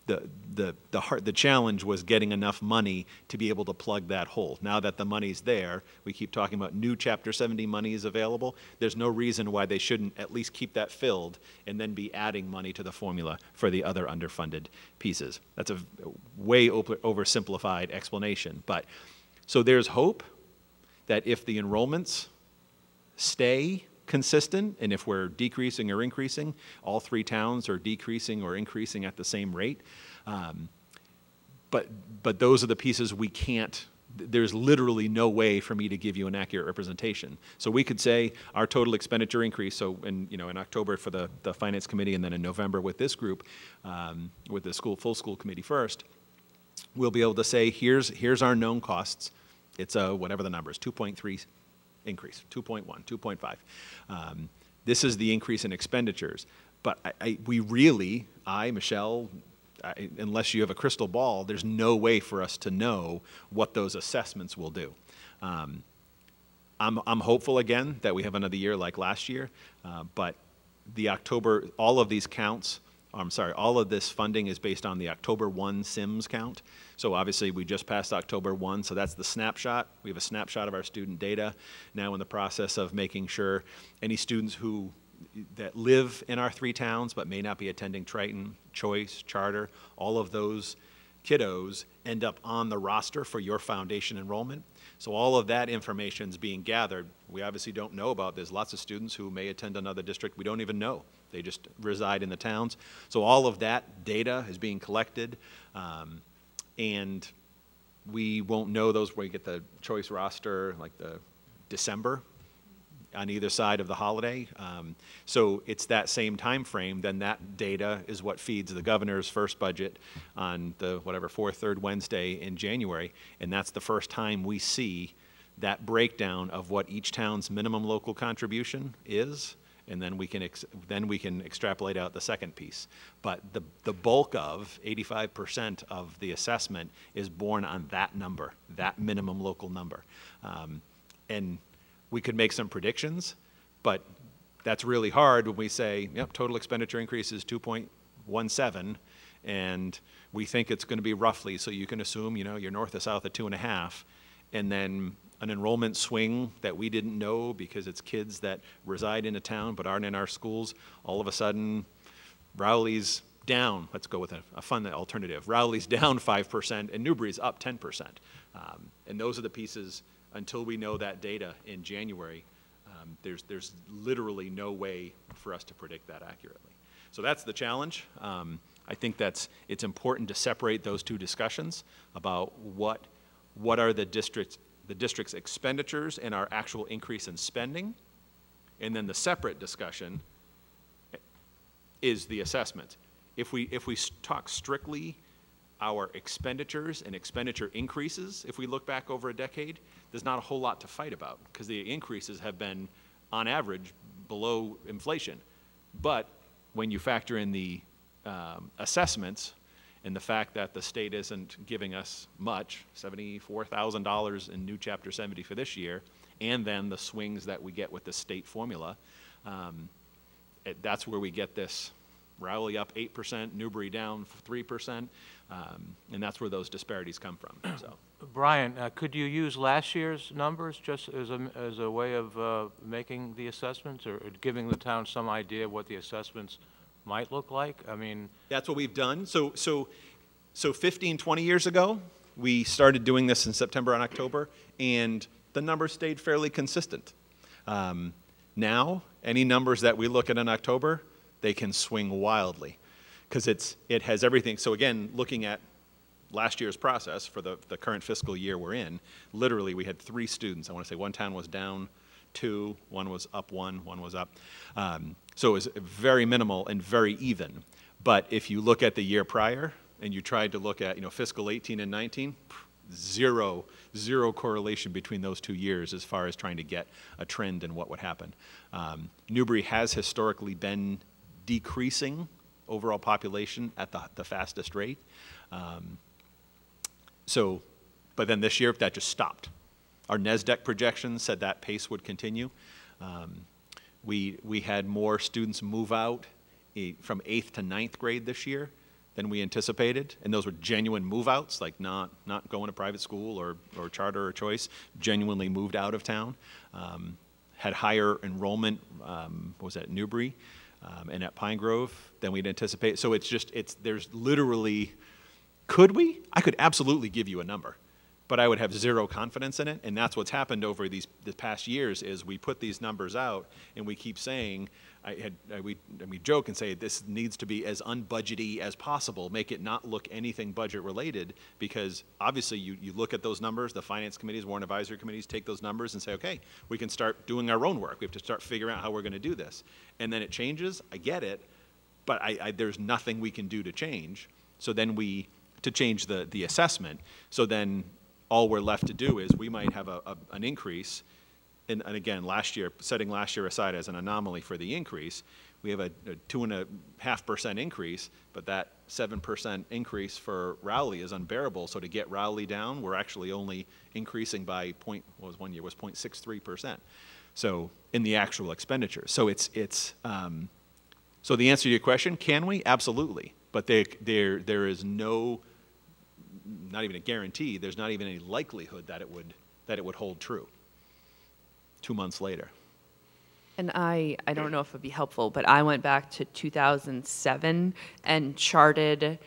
Speaker 12: the challenge was getting enough money to be able to plug that hole. Now that the money's there, we keep talking about new Chapter 70 money is available. There's no reason why they shouldn't at least keep that filled and then be adding money to the formula for the other underfunded pieces. That's a way oversimplified explanation. But so there's hope that if the enrollments stay consistent, and if we're decreasing or increasing, all 3 towns are decreasing or increasing at the same rate. But those are the pieces we can't, there's literally no way for me to give you an accurate representation. So we could say our total expenditure increase, so in October for the Finance Committee, and then in November with this group, with the full school committee first, we'll be able to say, here's our known costs. It's whatever the number is, 2.3 increase, 2.1, 2.5. This is the increase in expenditures. But Michelle, unless you have a crystal ball, there's no way for us to know what those assessments will do. I'm hopeful again that we have another year like last year, but the October, all of these counts, all of this funding is based on the October 1 SIMS count. So obviously we just passed October 1, so that's the snapshot. We have a snapshot of our student data. Now in the process of making sure any students that live in our 3 towns but may not be attending Triton, Choice, Charter, all of those kiddos end up on the roster for your foundation enrollment. So all of that information is being gathered. We obviously don't know about. There's lots of students who may attend another district we don't even know. They just reside in the towns. So all of that data is being collected, and we won't know those where you get the choice roster like the December on either side of the holiday. So it's that same time frame. Then that data is what feeds the governor's first budget on the third Wednesday in January, and that's the first time we see that breakdown of what each town's minimum local contribution is, and then we can extrapolate out the second piece. But the bulk of 85% of the assessment is born on that number, that minimum local number, and we could make some predictions, but that's really hard when we say, yep, total expenditure increase is 2.17, and we think it's going to be roughly, so you can assume, you're north or south of 2.5, and then an enrollment swing that we didn't know because it's kids that reside in a town but aren't in our schools. All of a sudden, Rowley's down. Let's go with a fun alternative. Rowley's down 5% and Newbury's up 10%. And those are the pieces. Until we know that data in January, there's literally no way for us to predict that accurately. So that's the challenge. I think it's important to separate those 2 discussions about what are the district's expenditures and our actual increase in spending, and then the separate discussion is the assessment. If we talk strictly our expenditures and expenditure increases, if we look back over a decade, there's not a whole lot to fight about because the increases have been, on average, below inflation. But when you factor in the assessments And the fact that the state isn't giving us much, $74,000 in new Chapter 70 for this year, and then the swings that we get with the state formula, that's where we get this Rowley up 8%, Newbury down 3%, and that's where those disparities come from. So,
Speaker 3: Brian, could you use last year's numbers just as a way of making the assessments, or giving the town some idea of what the assessments might look like? I mean,
Speaker 12: that's what we've done. So 15, 20 years ago, we started doing this in September and October, and the numbers stayed fairly consistent. Now, any numbers that we look at in October, they can swing wildly, because it has everything. So again, looking at last year's process for the current fiscal year we're in, literally we had 3 students. I want to say one town was down 2, one was up 1, one was up. So it was very minimal and very even. But if you look at the year prior and you tried to look at, fiscal 18 and 19, zero correlation between those 2 years as far as trying to get a trend in what would happen. Newbury has historically been decreasing overall population at the fastest rate. But then this year, that just stopped. Our NESDEC projections said that pace would continue. We had more students move out from 8th to 9th grade this year than we anticipated, and those were genuine move-outs, like not going to private school or charter or choice, genuinely moved out of town. Had higher enrollment, was at Newbury and at Pine Grove than we'd anticipate. So there's literally, I could absolutely give you a number, but I would have zero confidence in it, and that's what's happened over the past years is we put these numbers out, and we keep saying, we joke and say this needs to be as unbudgety as possible, make it not look anything budget related, because obviously you look at those numbers, the finance committees, warrant advisory committees take those numbers and say, okay, we can start doing our own work. We have to start figuring out how we're going to do this. And then it changes, I get it, but there's nothing we can do to change. So then to change the assessment, so then all we're left to do is we might have an increase, and again, setting last year aside as an anomaly for the increase, we have a 2.5% increase, but that 7% increase for Rowley is unbearable. So to get Rowley down, we're actually only increasing by 0.63%. So in the actual expenditure. So so the answer to your question, can we? Absolutely. But there is no, not even a guarantee, there's not even any likelihood that it would hold true 2 months later.
Speaker 1: And I don't know if it would be helpful, but I went back to 2007 and charted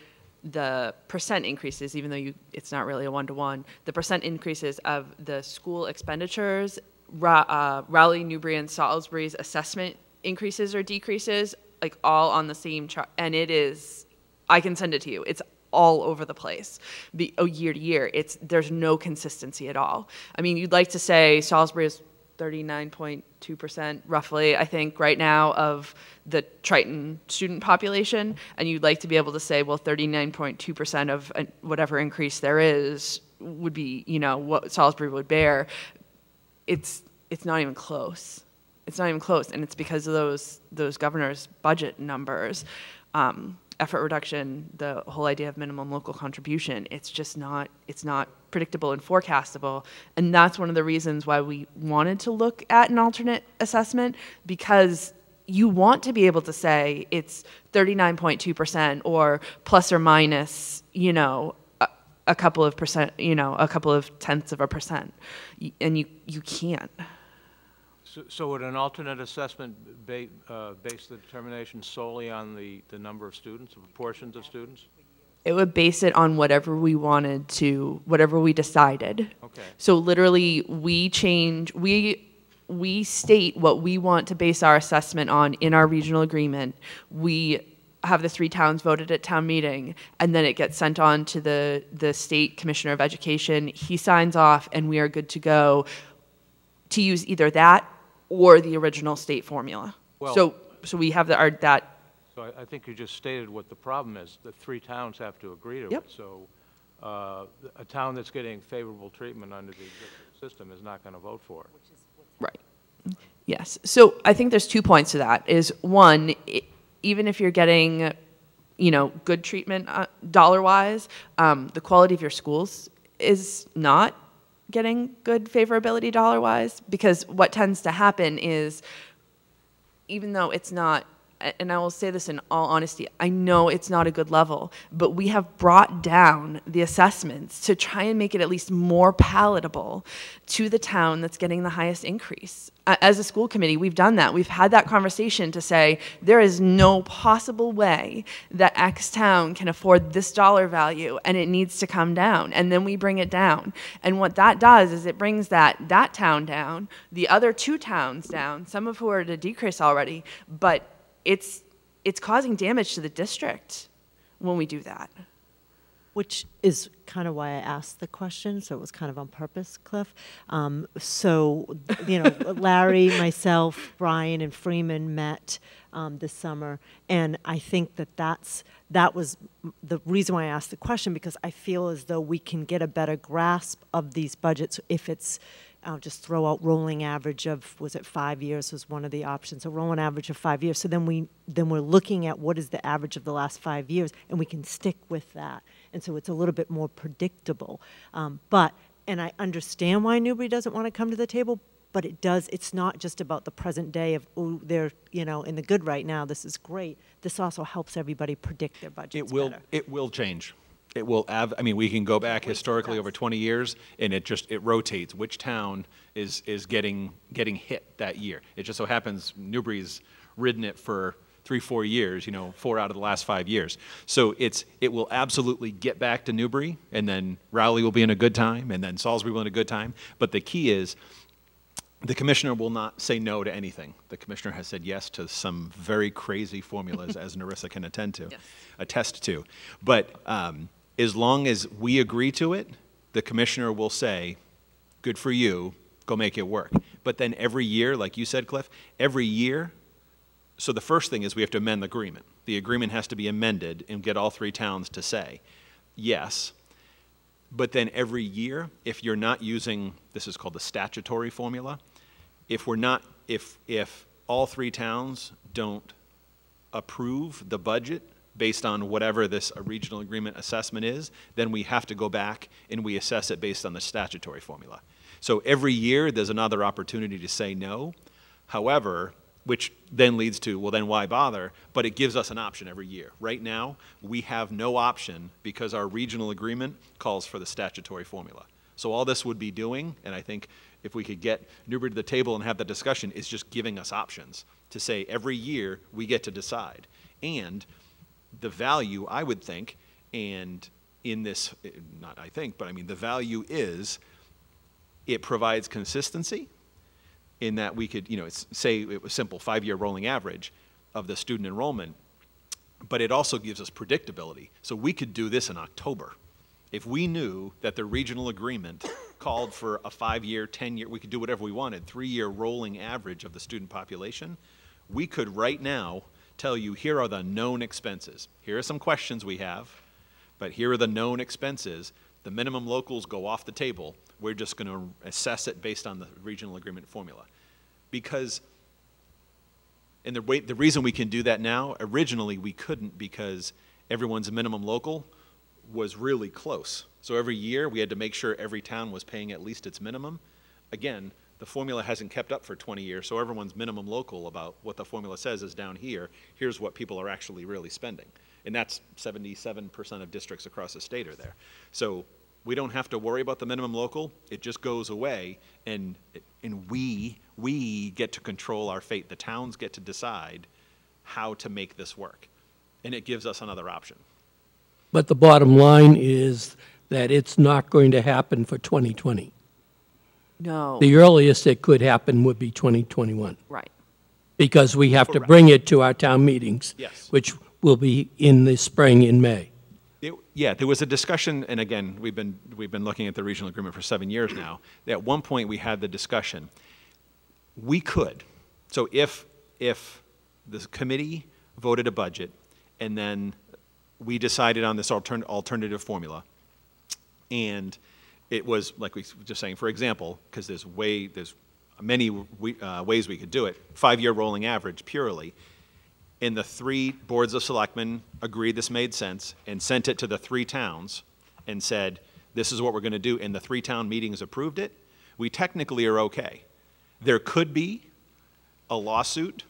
Speaker 1: the percent increases, even though it's not really a one-to-one, the percent increases of the school expenditures, Rowley, Newbury, and Salisbury's assessment increases or decreases, like all on the same chart. And it is, I can send it to you. It's all over the place, year to year. There's no consistency at all. I mean, you'd like to say Salisbury is 39.2% roughly, I think, right now of the Triton student population, and you'd like to be able to say, well, 39.2% of whatever increase there is would be, what Salisbury would bear. It's not even close. It's not even close, and it's because of those governor's budget numbers. Effort reduction, the whole idea of minimum local contribution, it's not predictable and forecastable. And that's one of the reasons why we wanted to look at an alternate assessment, because you want to be able to say it's 39.2% or plus or minus, a couple of percent, a couple of tenths of a percent. And you can't.
Speaker 3: So would an alternate assessment base the determination solely on the number of students, the proportions of students?
Speaker 1: It would base it on whatever we wanted to, whatever we decided.
Speaker 3: Okay.
Speaker 1: So literally, we state what we want to base our assessment on in our regional agreement. We have the 3 towns voted at town meeting, and then it gets sent on to the state commissioner of education. He signs off, and we are good to go to use either that or the original state formula.
Speaker 3: Well,
Speaker 1: so we have that.
Speaker 3: So I think you just stated what the problem is. The 3 towns have to agree to
Speaker 1: Yep.
Speaker 3: it. So a town that's getting favorable treatment under the existing system is not going to vote for it.
Speaker 1: Right. Yes. So I think there's 2 points to that. Is one, even if you're getting, good treatment dollar-wise. The quality of your schools is not getting good favorability dollar-wise, because what tends to happen is, even though it's not, and I will say this in all honesty, I know it's not a good level, but we have brought down the assessments to try and make it at least more palatable to the town that's getting the highest increase. As a school committee, we've done that. We've had that conversation to say, there is no possible way that X town can afford this dollar value, and it needs to come down. And then we bring it down. And what that does is it brings that town down, the other 2 towns down, some of who are at a decrease already, but it's causing damage to the district when we do that.
Speaker 2: Which is kind of why I asked the question, so it was kind of on purpose, Cliff. Larry, myself, Brian, and Freeman met this summer, and I think that was the reason why I asked the question, because I feel as though we can get a better grasp of these budgets if it's, I'll just throw out rolling average of, was it 5 years was one of the options, a rolling average of 5 years. So then we're looking at what is the average of the last 5 years, and we can stick with that. And so it's a little bit more predictable. And I understand why Newbury doesn't want to come to the table, but it's not just about the present day of, oh, they're, in the good right now, this is great. This also helps everybody predict their budgets better.
Speaker 12: It will change. It will we can go back historically over 20 years, and it rotates. Which town is getting hit that year? It just so happens Newbury's ridden it for 3-4 years, 4 out of the last 5 years. So it will absolutely get back to Newbury, and then Rowley will be in a good time, and then Salisbury will be in a good time. But the key is, the commissioner will not say no to anything. The commissioner has said yes to some very crazy formulas, as Narissa can attest to. But as long as we agree to it, the commissioner will say, good for you, go make it work. But then every year, like you said, Cliff, every year, so the first thing is we have to amend the agreement. The agreement has to be amended and get all 3 towns to say yes. But then every year, if you're not using, this is called the statutory formula, if all 3 towns don't approve the budget based on whatever this regional agreement assessment is, then we have to go back and we assess it based on the statutory formula. So every year there's another opportunity to say no. However, which then leads to, well, then why bother? But it gives us an option every year. Right now, we have no option because our regional agreement calls for the statutory formula. So all this would be doing, and I think if we could get Newbury to the table and have that discussion, is just giving us options to say every year we get to decide. And the value, I would think, and in this, not I think, but I mean the value is it provides consistency in that we could, say it was simple 5-year rolling average of the student enrollment, but it also gives us predictability. So we could do this in October. If we knew that the regional agreement called for a 5-year, 10-year, we could do whatever we wanted, 3-year rolling average of the student population, we could right now tell you, here are the known expenses. Here are some questions we have, but here are the known expenses. The minimum locals go off the table. We're just going to assess it based on the regional agreement formula. Because, and the reason we can do that now, originally we couldn't because everyone's minimum local was really close. So every year we had to make sure every town was paying at least its minimum. Again, the formula hasn't kept up for 20 years, so everyone's minimum local about what the formula says is down here. Here's what people are actually really spending. And that's 77% of districts across the state are there. So we don't have to worry about the minimum local. It just goes away, and we get to control our fate. The towns get to decide how to make this work. And it gives us another option.
Speaker 6: But the bottom line is that it's not going to happen for 2020.
Speaker 1: No.
Speaker 6: The earliest it could happen would be 2021.
Speaker 1: Right.
Speaker 6: Because we have to bring it to our town meetings, which will be in the spring in May.
Speaker 12: Yeah, there was a discussion, and again, we've been looking at the regional agreement for 7 years now. At one point, we had the discussion. We could, so if the committee voted a budget, and then we decided on this alternative formula, and it was like we were just saying, for example, because there's many ways we could do it. 5-year rolling average purely. and the 3 boards of selectmen agreed this made sense and sent it to the 3 towns and said, this is what we're going to do, and the 3 town meetings approved it, we technically are okay. There could be a lawsuit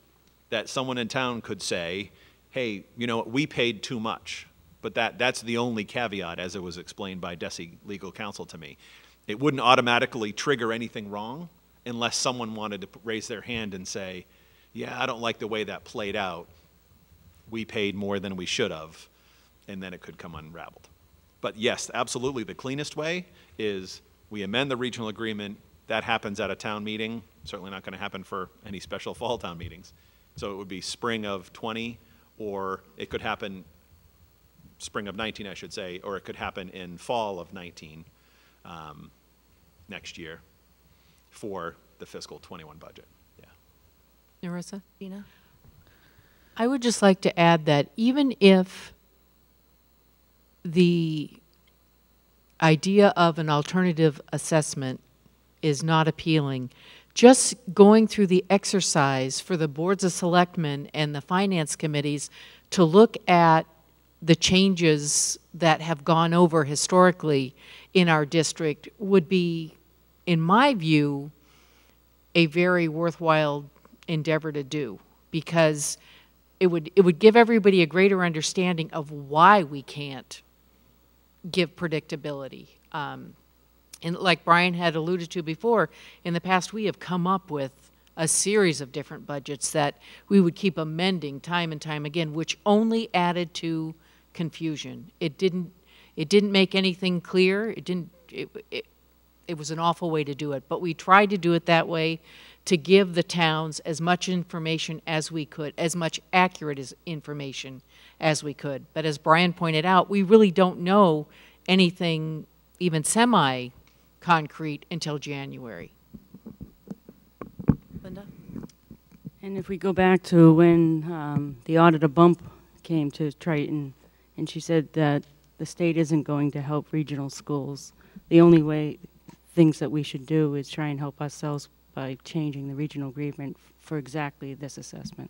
Speaker 12: that someone in town could say, hey, you know, we paid too much. But that's the only caveat, as it was explained by DESI legal counsel to me. It wouldn't automatically trigger anything wrong unless someone wanted to raise their hand and say, yeah, I don't like the way that played out. We paid more than we should have, and then it could come unraveled. But yes, absolutely, the cleanest way is we amend the regional agreement. That happens at a town meeting. Certainly not going to happen for any special fall town meetings. So it would be spring of 20, or it could happen spring of 19, I should say, or it could happen in fall of 19 next year for the fiscal 21 budget. Yeah.
Speaker 10: Narissa?
Speaker 11: Dina?
Speaker 10: I would just like to add that even if the idea of an alternative assessment is not appealing, just going through the exercise for the boards of selectmen and the finance committees to look at the changes that have gone over historically in our district would be, in my view, a very worthwhile endeavor to do, because it would give everybody a greater understanding of why we can't give predictability. And like Brian had alluded to before, in the past we have come up with a series of different budgets that we would keep amending time and time again, which only added to confusion. It didn't make anything clear. It was an awful way to do it, but we tried to do it that way to give the towns as much information as we could, as much accurate information as we could. But as Brian pointed out, we really don't know anything even semi-concrete until January.
Speaker 11: Linda?
Speaker 9: And if we go back to when the auditor Bump came to Triton, and she said that the state isn't going to help regional schools, the only way, things that we should do is try and help ourselves by changing the regional agreement for exactly this assessment.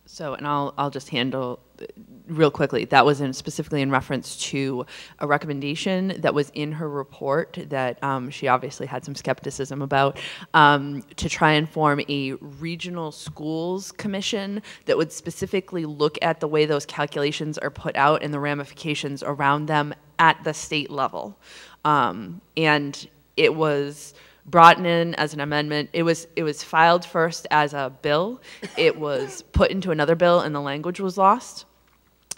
Speaker 1: So, and I'll just handle real quickly. That was specifically in reference to a recommendation that was in her report that she obviously had some skepticism about, to try and form a regional schools commission that would specifically look at the way those calculations are put out and the ramifications around them at the state level. And it was brought in as an amendment. It was filed first as a bill. It was put into another bill and the language was lost.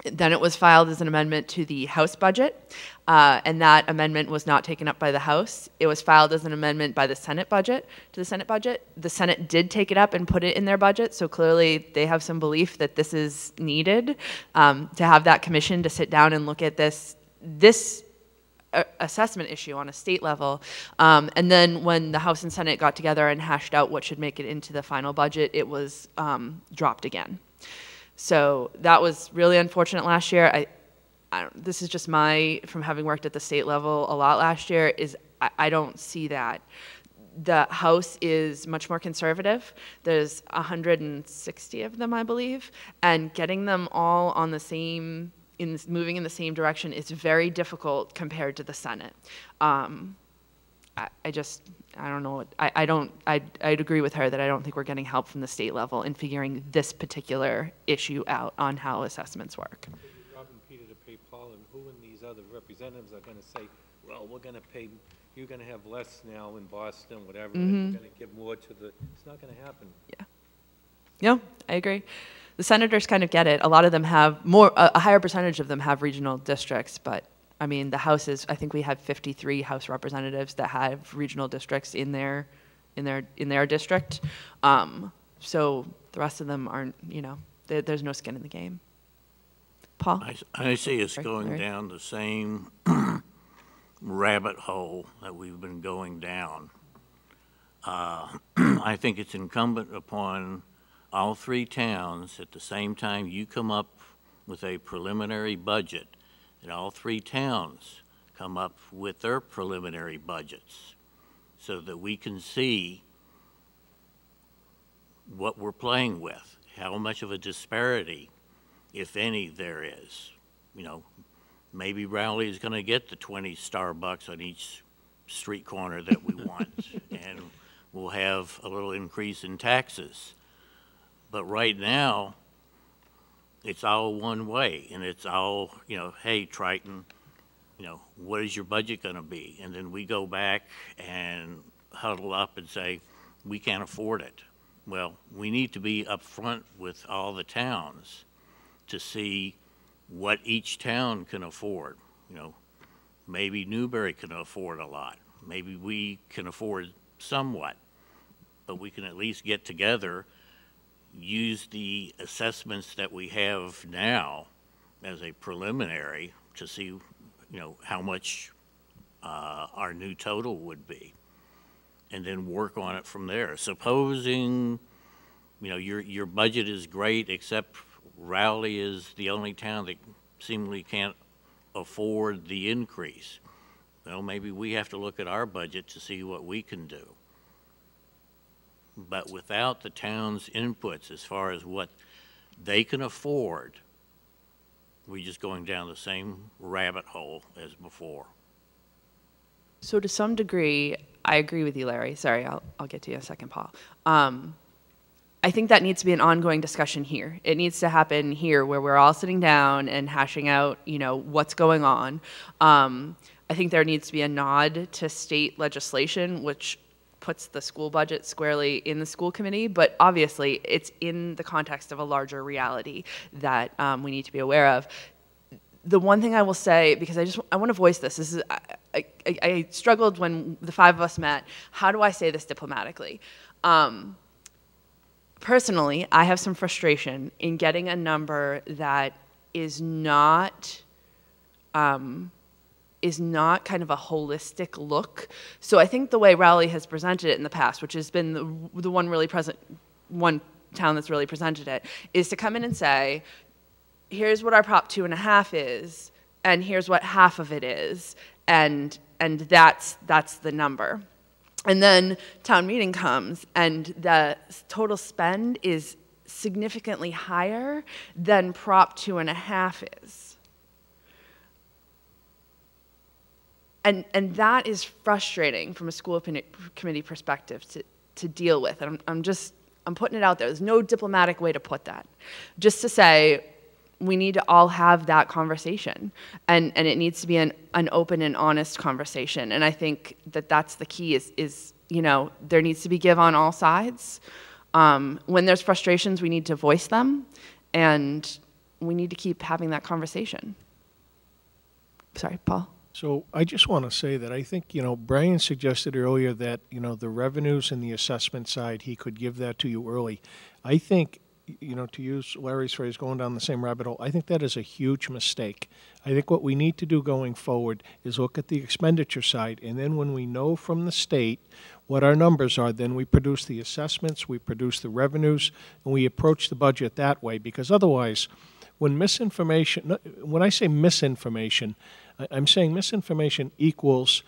Speaker 1: Then it was filed as an amendment to the House budget, and that amendment was not taken up by the House. It was filed as an amendment by the Senate budget, to the Senate budget. The Senate did take it up and put it in their budget, so clearly they have some belief that this is needed, to have that commission to sit down and look at this assessment issue on a state level. And then when the House and Senate got together and hashed out what should make it into the final budget, it was dropped again. So that was really unfortunate last year. This is just from having worked at the state level a lot last year, I don't see that. The House is much more conservative. There's 160 of them, I believe, and getting them all on the same, moving in the same direction is very difficult compared to the Senate. I don't know. I'd agree with her that I don't think we're getting help from the state level in figuring this particular issue out on how assessments work.
Speaker 7: Rob and Peter to pay Paul, and who and these other representatives are going to say, well, we're going to pay, you're going to have less now in Boston, whatever, and we're going to give more to the, it's not going to happen.
Speaker 1: Yeah. No, I agree. The senators kind of get it. A lot of them have a higher percentage of them have regional districts, but I mean, the House is, I think we have 53 House representatives that have regional districts in their district. So the rest of them aren't, there's no skin in the game. Paul?
Speaker 4: I see us going down the same rabbit hole that we've been going down. I think it's incumbent upon all 3 towns at the same time you come up with a preliminary budget, and all 3 towns come up with their preliminary budgets so that we can see what we're playing with. how much of a disparity, if any, there is. You know, maybe Rowley is going to get the 20 Starbucks on each street corner that we want, and we'll have a little increase in taxes. But right now, it's all one way, and it's all, you know, hey, Triton, you know, what is your budget going to be? And then we go back and huddle up and say, we can't afford it. Well, we need to be upfront with all the towns to see what each town can afford. You know, maybe Newbury can afford a lot. Maybe we can afford somewhat, but we can at least get together, use the assessments that we have now as a preliminary to see, you know, how much our new total would be, and then work on it from there. Supposing, you know, your budget is great, except Rowley is the only town that seemingly can't afford the increase. Well, maybe we have to look at our budget to see what we can do. But without the town's inputs as far as what they can afford, we're just going down the same rabbit hole as before.
Speaker 1: So to some degree, I agree with you, Larry. Sorry, I'll get to you in a second, Paul. I think that needs to be an ongoing discussion here. It needs to happen here where we're all sitting down and hashing out, you know, what's going on. I think there needs to be a nod to state legislation, which puts the school budget squarely in the school committee, but obviously it's in the context of a larger reality that we need to be aware of. The one thing I will say, because I want to voice this, is I struggled when the five of us met. How do I say this diplomatically? Personally, I have some frustration in getting a number that is not kind of a holistic look. So I think the way Rowley has presented it in the past, which has been the one town that's really presented it, is to come in and say, here's what our Prop 2.5 is, and here's what half of it is, and that's the number. And then town meeting comes, and the total spend is significantly higher than Prop 2.5 is. And that is frustrating from a school committee perspective to deal with. And I'm putting it out there. There's no diplomatic way to put that. Just to say, we need to all have that conversation, and it needs to be an open and honest conversation. And I think that that's the key is you know, there needs to be give on all sides. When there's frustrations, we need to voice them, and we need to keep having that conversation. Sorry, Paul.
Speaker 8: So I just want to say that I think, you know, Brian suggested earlier that, you know, the revenues and the assessment side, he could give that to you early. I think, you know, to use Larry's phrase, going down the same rabbit hole, I think that is a huge mistake. I think what we need to do going forward is look at the expenditure side, and then when we know from the state what our numbers are, then we produce the assessments, we produce the revenues, and we approach the budget that way, because otherwise, when I say misinformation, I'm saying misinformation equals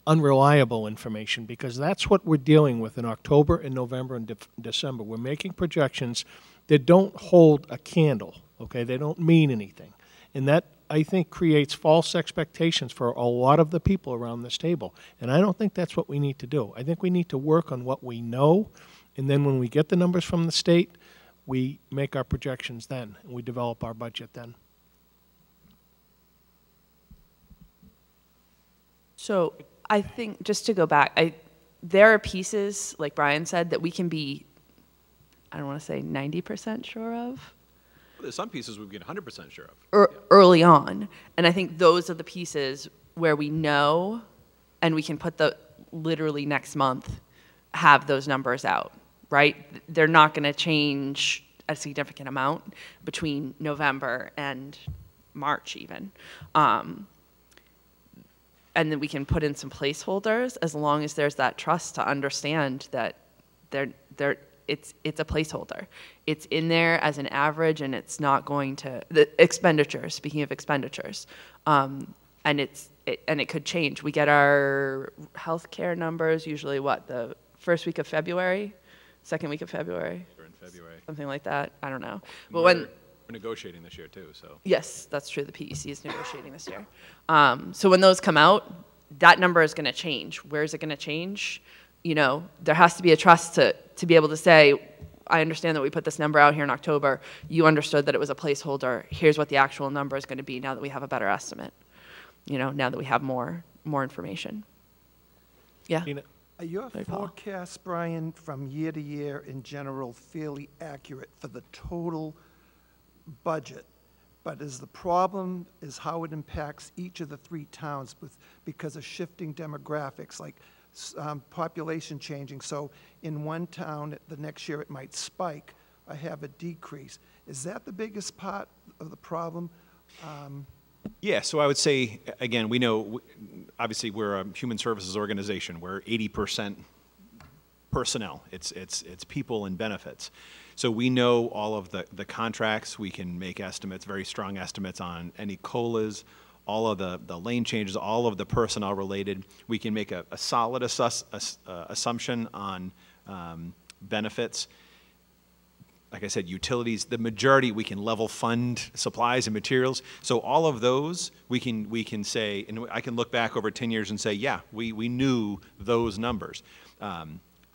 Speaker 8: unreliable information, because that's what we're dealing with in October and November and December. We're making projections that don't hold a candle, okay? They don't mean anything. And that, I think, creates false expectations for a lot of the people around this table. And I don't think that's what we need to do. I think we need to work on what we know, and then when we get the numbers from the state, we make our projections then, and we develop our budget then.
Speaker 1: So I think, just to go back, there are pieces, like Brian said, that we can be, I don't want to say 90% sure of.
Speaker 12: Well, there's some pieces we can get 100% sure of.
Speaker 1: Early on. And I think those are the pieces where we know, and we can put literally next month, have those numbers out, right? They're not going to change a significant amount between November and March even. And then we can put in some placeholders as long as there's that trust to understand that it's a placeholder. It's in there as an average, and it's not going to the expenditures. Speaking of expenditures, and it could change. We get our healthcare numbers usually the first week of February, second week of February.
Speaker 12: We're in February.
Speaker 1: something like that. I don't know. But
Speaker 12: We're negotiating this year too, so.
Speaker 1: yes, that's true. The PEC is negotiating this year. So when those come out, that number is going to change. Where is it going to change? You know, there has to be a trust to be able to say, I understand that we put this number out here in October. You understood that it was a placeholder. Here's what the actual number is going to be now that we have a better estimate. You know, now that we have more information. Yeah.
Speaker 5: Are your
Speaker 1: Sorry, Paul.
Speaker 5: forecasts, Brian, from year to year in general fairly accurate for the total budget? But is the problem is how it impacts each of the 3 towns because of shifting demographics, like population changing. So in one town, the next year it might spike or have a decrease. Is that the biggest part of the problem?
Speaker 12: Yeah, so I would say, again, we know, obviously, we're a human services organization. We're 80% personnel. It's people and benefits. So we know all of the contracts. We can make estimates, very strong estimates on any COLAs, all of the lane changes, all of the personnel related. We can make a solid assumption on benefits. Like I said, utilities, the majority, we can level fund supplies and materials. So all of those, we can say, and I can look back over 10 years and say, yeah, we knew those numbers.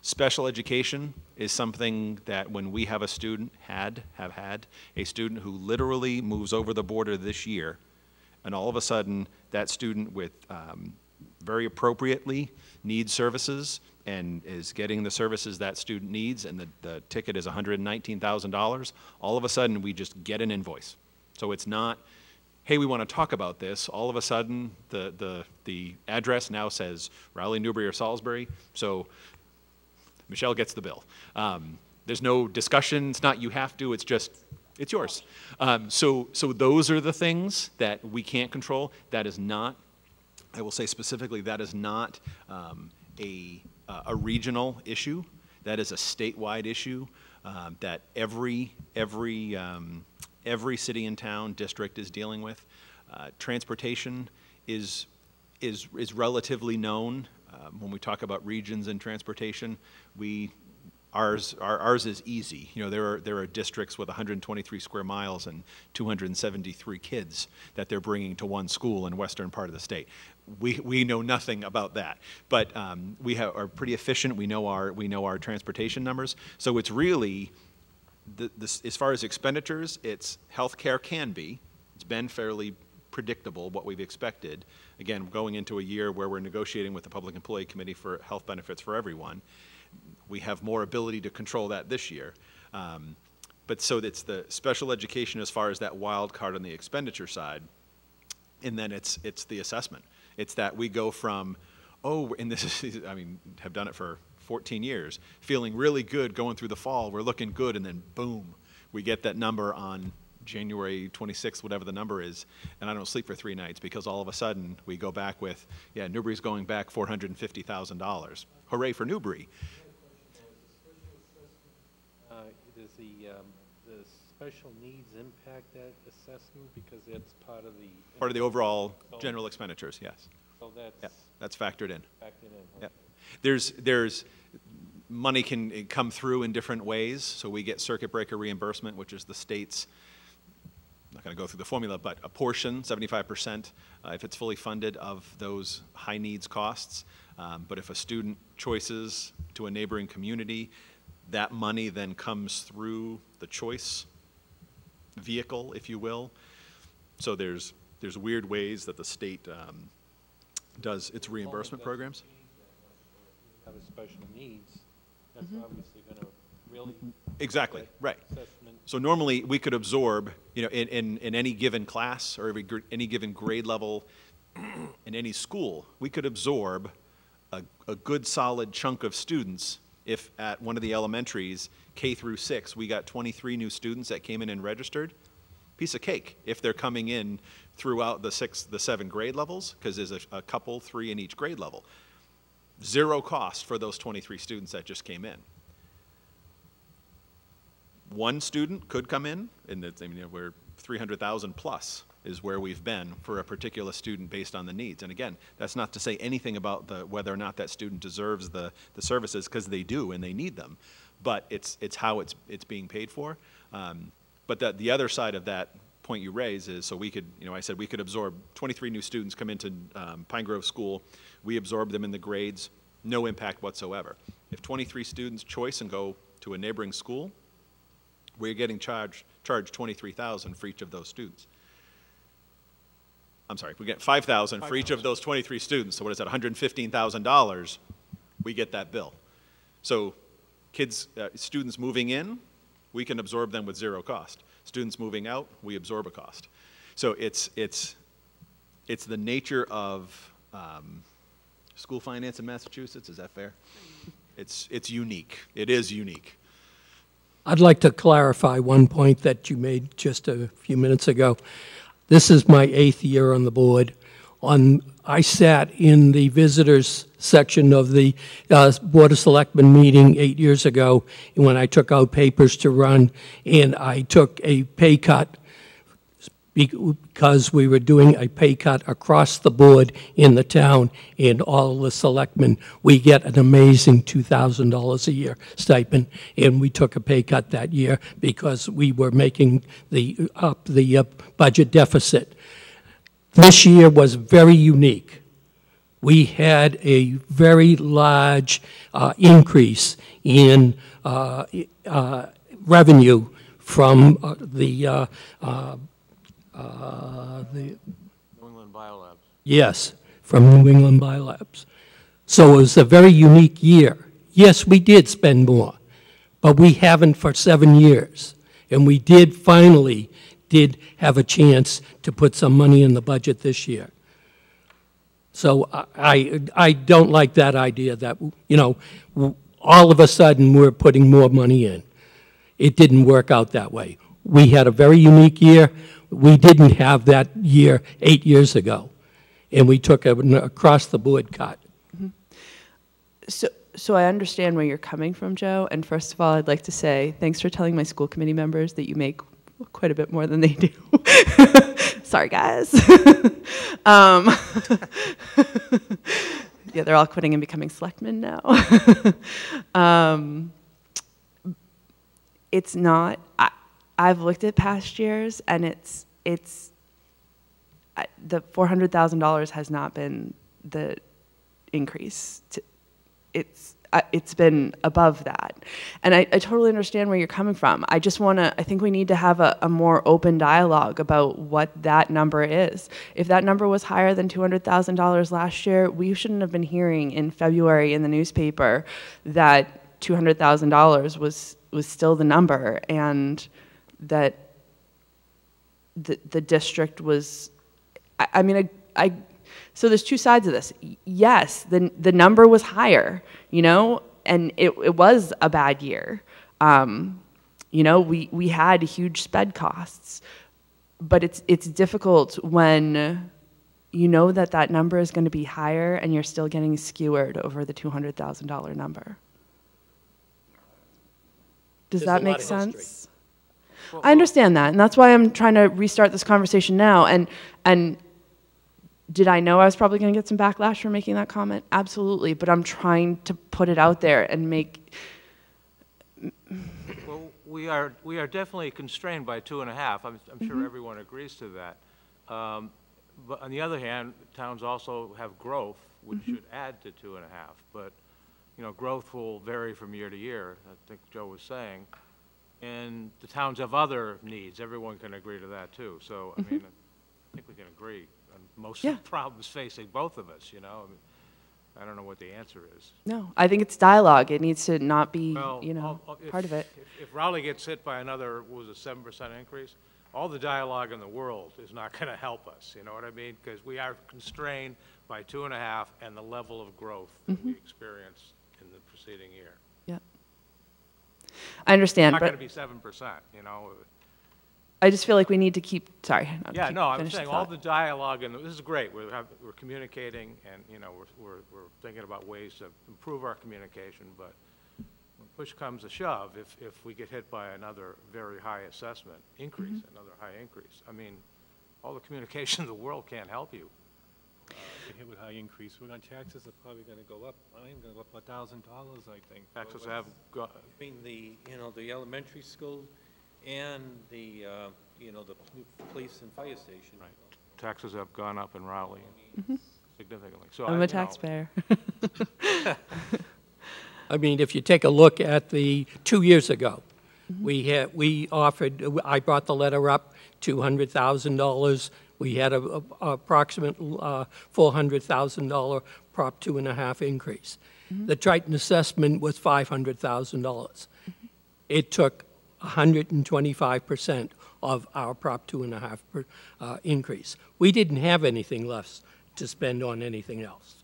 Speaker 12: Special education is something that when we have a student, have had a student who literally moves over the border this year, and all of a sudden, that student with very appropriately needs services and is getting the services that student needs, and the ticket is $119,000, all of a sudden we just get an invoice. So it's not, hey, we want to talk about this. All of a sudden, the address now says Raleigh, Newbury, or Salisbury, so Michelle gets the bill. There's no discussion. It's not you have to. It's just, it's yours. So those are the things that we can't control. That is not, I will say specifically, that is not a regional issue. That is a statewide issue that every city and town district is dealing with. Transportation is relatively known. When we talk about regions and transportation, ours is easy. You know, there are districts with 123 square miles and 273 kids that they're bringing to one school in western part of the state. We know nothing about that, but we are pretty efficient. We know our transportation numbers. So it's really as far as expenditures, it's healthcare can be. It's been fairly predictable what we've expected. Again, going into a year where we're negotiating with the Public Employee Committee for health benefits for everyone, we have more ability to control that this year. But so it's the special education as far as that wild card on the expenditure side, and then it's the assessment. It's that we go from, oh, and this is, I mean, have done it for 14 years, feeling really good going through the fall, we're looking good, and then boom, we get that number on January 26th, whatever the number is, and I don't sleep for 3 nights because all of a sudden we go back with, yeah, Newbury's going back $450,000. Hooray for Newbury.
Speaker 7: Does the special needs impact that assessment because that's part of the
Speaker 12: overall general expenditures? Yes.
Speaker 7: So
Speaker 12: that's factored in.
Speaker 7: Factored in. Okay.
Speaker 12: Yeah. There's money can come through in different ways. So we get circuit breaker reimbursement, which is the state's, I'm not going to go through the formula, but a portion, 75%, if it's fully funded, of those high needs costs. But if a student choices to a neighboring community, that money then comes through the choice vehicle, if you will. So there's weird ways that the state does its reimbursement programs.
Speaker 7: Have a special needs, that's obviously going to really
Speaker 12: exactly right.
Speaker 7: Assessment.
Speaker 12: So normally we could absorb, you know, in any given class or any given grade level in any school, we could absorb a good solid chunk of students. If at one of the elementaries, K through 6, we got 23 new students that came in and registered, piece of cake if they're coming in throughout the 7 grade levels, because there's a couple, 3 in each grade level. 0 cost for those 23 students that just came in. One student could come in, and we're 300,000 plus is where we've been for a particular student based on the needs. And again, that's not to say anything about whether or not that student deserves the services, because they do and they need them. but it's how it's being paid for. But the other side of that point you raise is, so we could, I said we could absorb 23 new students come into Pine Grove School. We absorb them in the grades, no impact whatsoever. If 23 students choice and go to a neighboring school, we're getting charged $23,000 for each of those students. I'm sorry, we get $5,000 for each of those 23 students. So what is that, $115,000? We get that bill. So students moving in, we can absorb them with zero cost. Students moving out, we absorb a cost. So it's the nature of school finance in Massachusetts. Is that fair? It's unique. It is unique.
Speaker 6: I'd like to clarify one point that you made just a few minutes ago. This is my 8th year on the board. I sat in the visitors section of the Board of Selectmen meeting 8 years ago when I took out papers to run, and I took a pay cut because we were doing a pay cut across the board in the town, and all the selectmen, we get an amazing $2,000 a year stipend, and we took a pay cut that year because we were making the budget deficit. This year was very unique. We had a very large increase in revenue from the
Speaker 3: New England Biolabs.
Speaker 6: Yes, from New England Biolabs. So it was a very unique year. Yes, we did spend more, but we haven't for 7 years. And we finally did have a chance to put some money in the budget this year. So I don't like that idea that, all of a sudden we're putting more money in. It didn't work out that way. We had a very unique year. We didn't have that year 8 years ago, and we took an across-the-board cut.
Speaker 1: So I understand where you're coming from, Joe, and first of all, I'd like to say thanks for telling my school committee members that you make quite a bit more than they do. Sorry, guys. Yeah, they're all quitting and becoming selectmen now. It's not... I've looked at past years, and the $400,000 has not been the increase. It's been above that, and I totally understand where you're coming from. I think we need to have a more open dialogue about what that number is. If that number was higher than $200,000 last year, we shouldn't have been hearing in February in the newspaper that $200,000 was still the number, and that the district was, so there's two sides of this. Yes, the number was higher, and it was a bad year. We had huge sped costs, but it's difficult when you know that number is going to be higher and you're still getting skewered over the $200,000 number. Does that make sense? I understand that, and that's why I'm trying to restart this conversation now. And did I know I was probably going to get some backlash for making that comment? Absolutely, but I'm trying to put it out there and make...
Speaker 3: Well, we are definitely constrained by 2.5. I'm sure everyone agrees to that. But on the other hand, towns also have growth, which should add to 2.5. But growth will vary from year to year. I think Joe was saying. And the towns have other needs. Everyone can agree to that, too. So, I mean, I think we can agree on most of the problems facing both of us, I don't know what the answer is.
Speaker 1: No, I think it's dialogue. It needs to not be, part of it.
Speaker 3: If Raleigh gets hit by another, what was it, 7% increase, all the dialogue in the world is not going to help us, you know what I mean? Because we are constrained by 2.5 and the level of growth that we experienced in the preceding year.
Speaker 1: I understand,
Speaker 3: It's
Speaker 1: but
Speaker 3: not going to be 7%,
Speaker 1: I just feel like we need to keep, sorry.
Speaker 3: Yeah, no, I'm saying all the dialogue, and this is great. We're communicating, and we're thinking about ways to improve our communication. But when push comes to shove, if we get hit by another very high assessment increase, another high increase, I mean, all the communication in the world can't help you.
Speaker 7: get hit with high increase. We're going, taxes are probably gonna go up, I think gonna go up $1,000, I think.
Speaker 3: Taxes
Speaker 7: So
Speaker 3: have gone,
Speaker 7: between the, the elementary school and the, the new police and fire station.
Speaker 3: right, taxes have gone up in Raleigh significantly. So
Speaker 1: I'm
Speaker 3: I-
Speaker 1: a
Speaker 3: you know,
Speaker 1: taxpayer.
Speaker 6: I mean, if you take a look at the 2 years ago, we offered, I brought the letter up, $200,000. We had a approximate $400,000 Prop 2.5 increase. The Triton assessment was $500,000. It took 125% of our Prop 2.5 increase. We didn't have anything left to spend on anything else.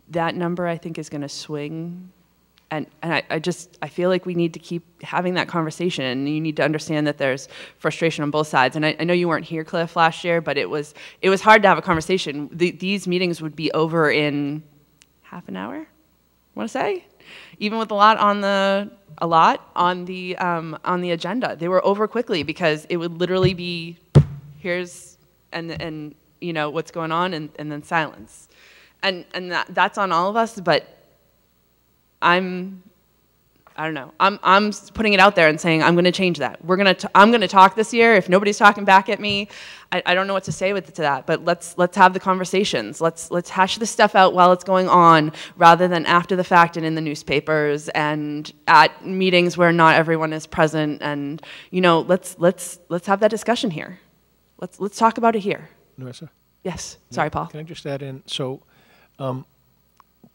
Speaker 1: That number, I think, is going to swing. And I feel like we need to keep having that conversation, and you need to understand that there's frustration on both sides. And I know you weren't here, Cliff, last year, but it was hard to have a conversation. These meetings would be over in half an hour, I want to say, even with a lot on the agenda. They were over quickly because it would literally be here's and what's going on, and then silence. And that's on all of us, but I don't know. I'm putting it out there and saying I'm going to change that. I'm going to talk this year. If nobody's talking back at me, I don't know what to say to that. But let's have the conversations. Let's hash this stuff out while it's going on, rather than after the fact and in the newspapers and at meetings where not everyone is present. And let's have that discussion here. Let's talk about it here.
Speaker 8: Narissa?
Speaker 1: Yes. Sorry, Paul.
Speaker 8: Can I just add in? So,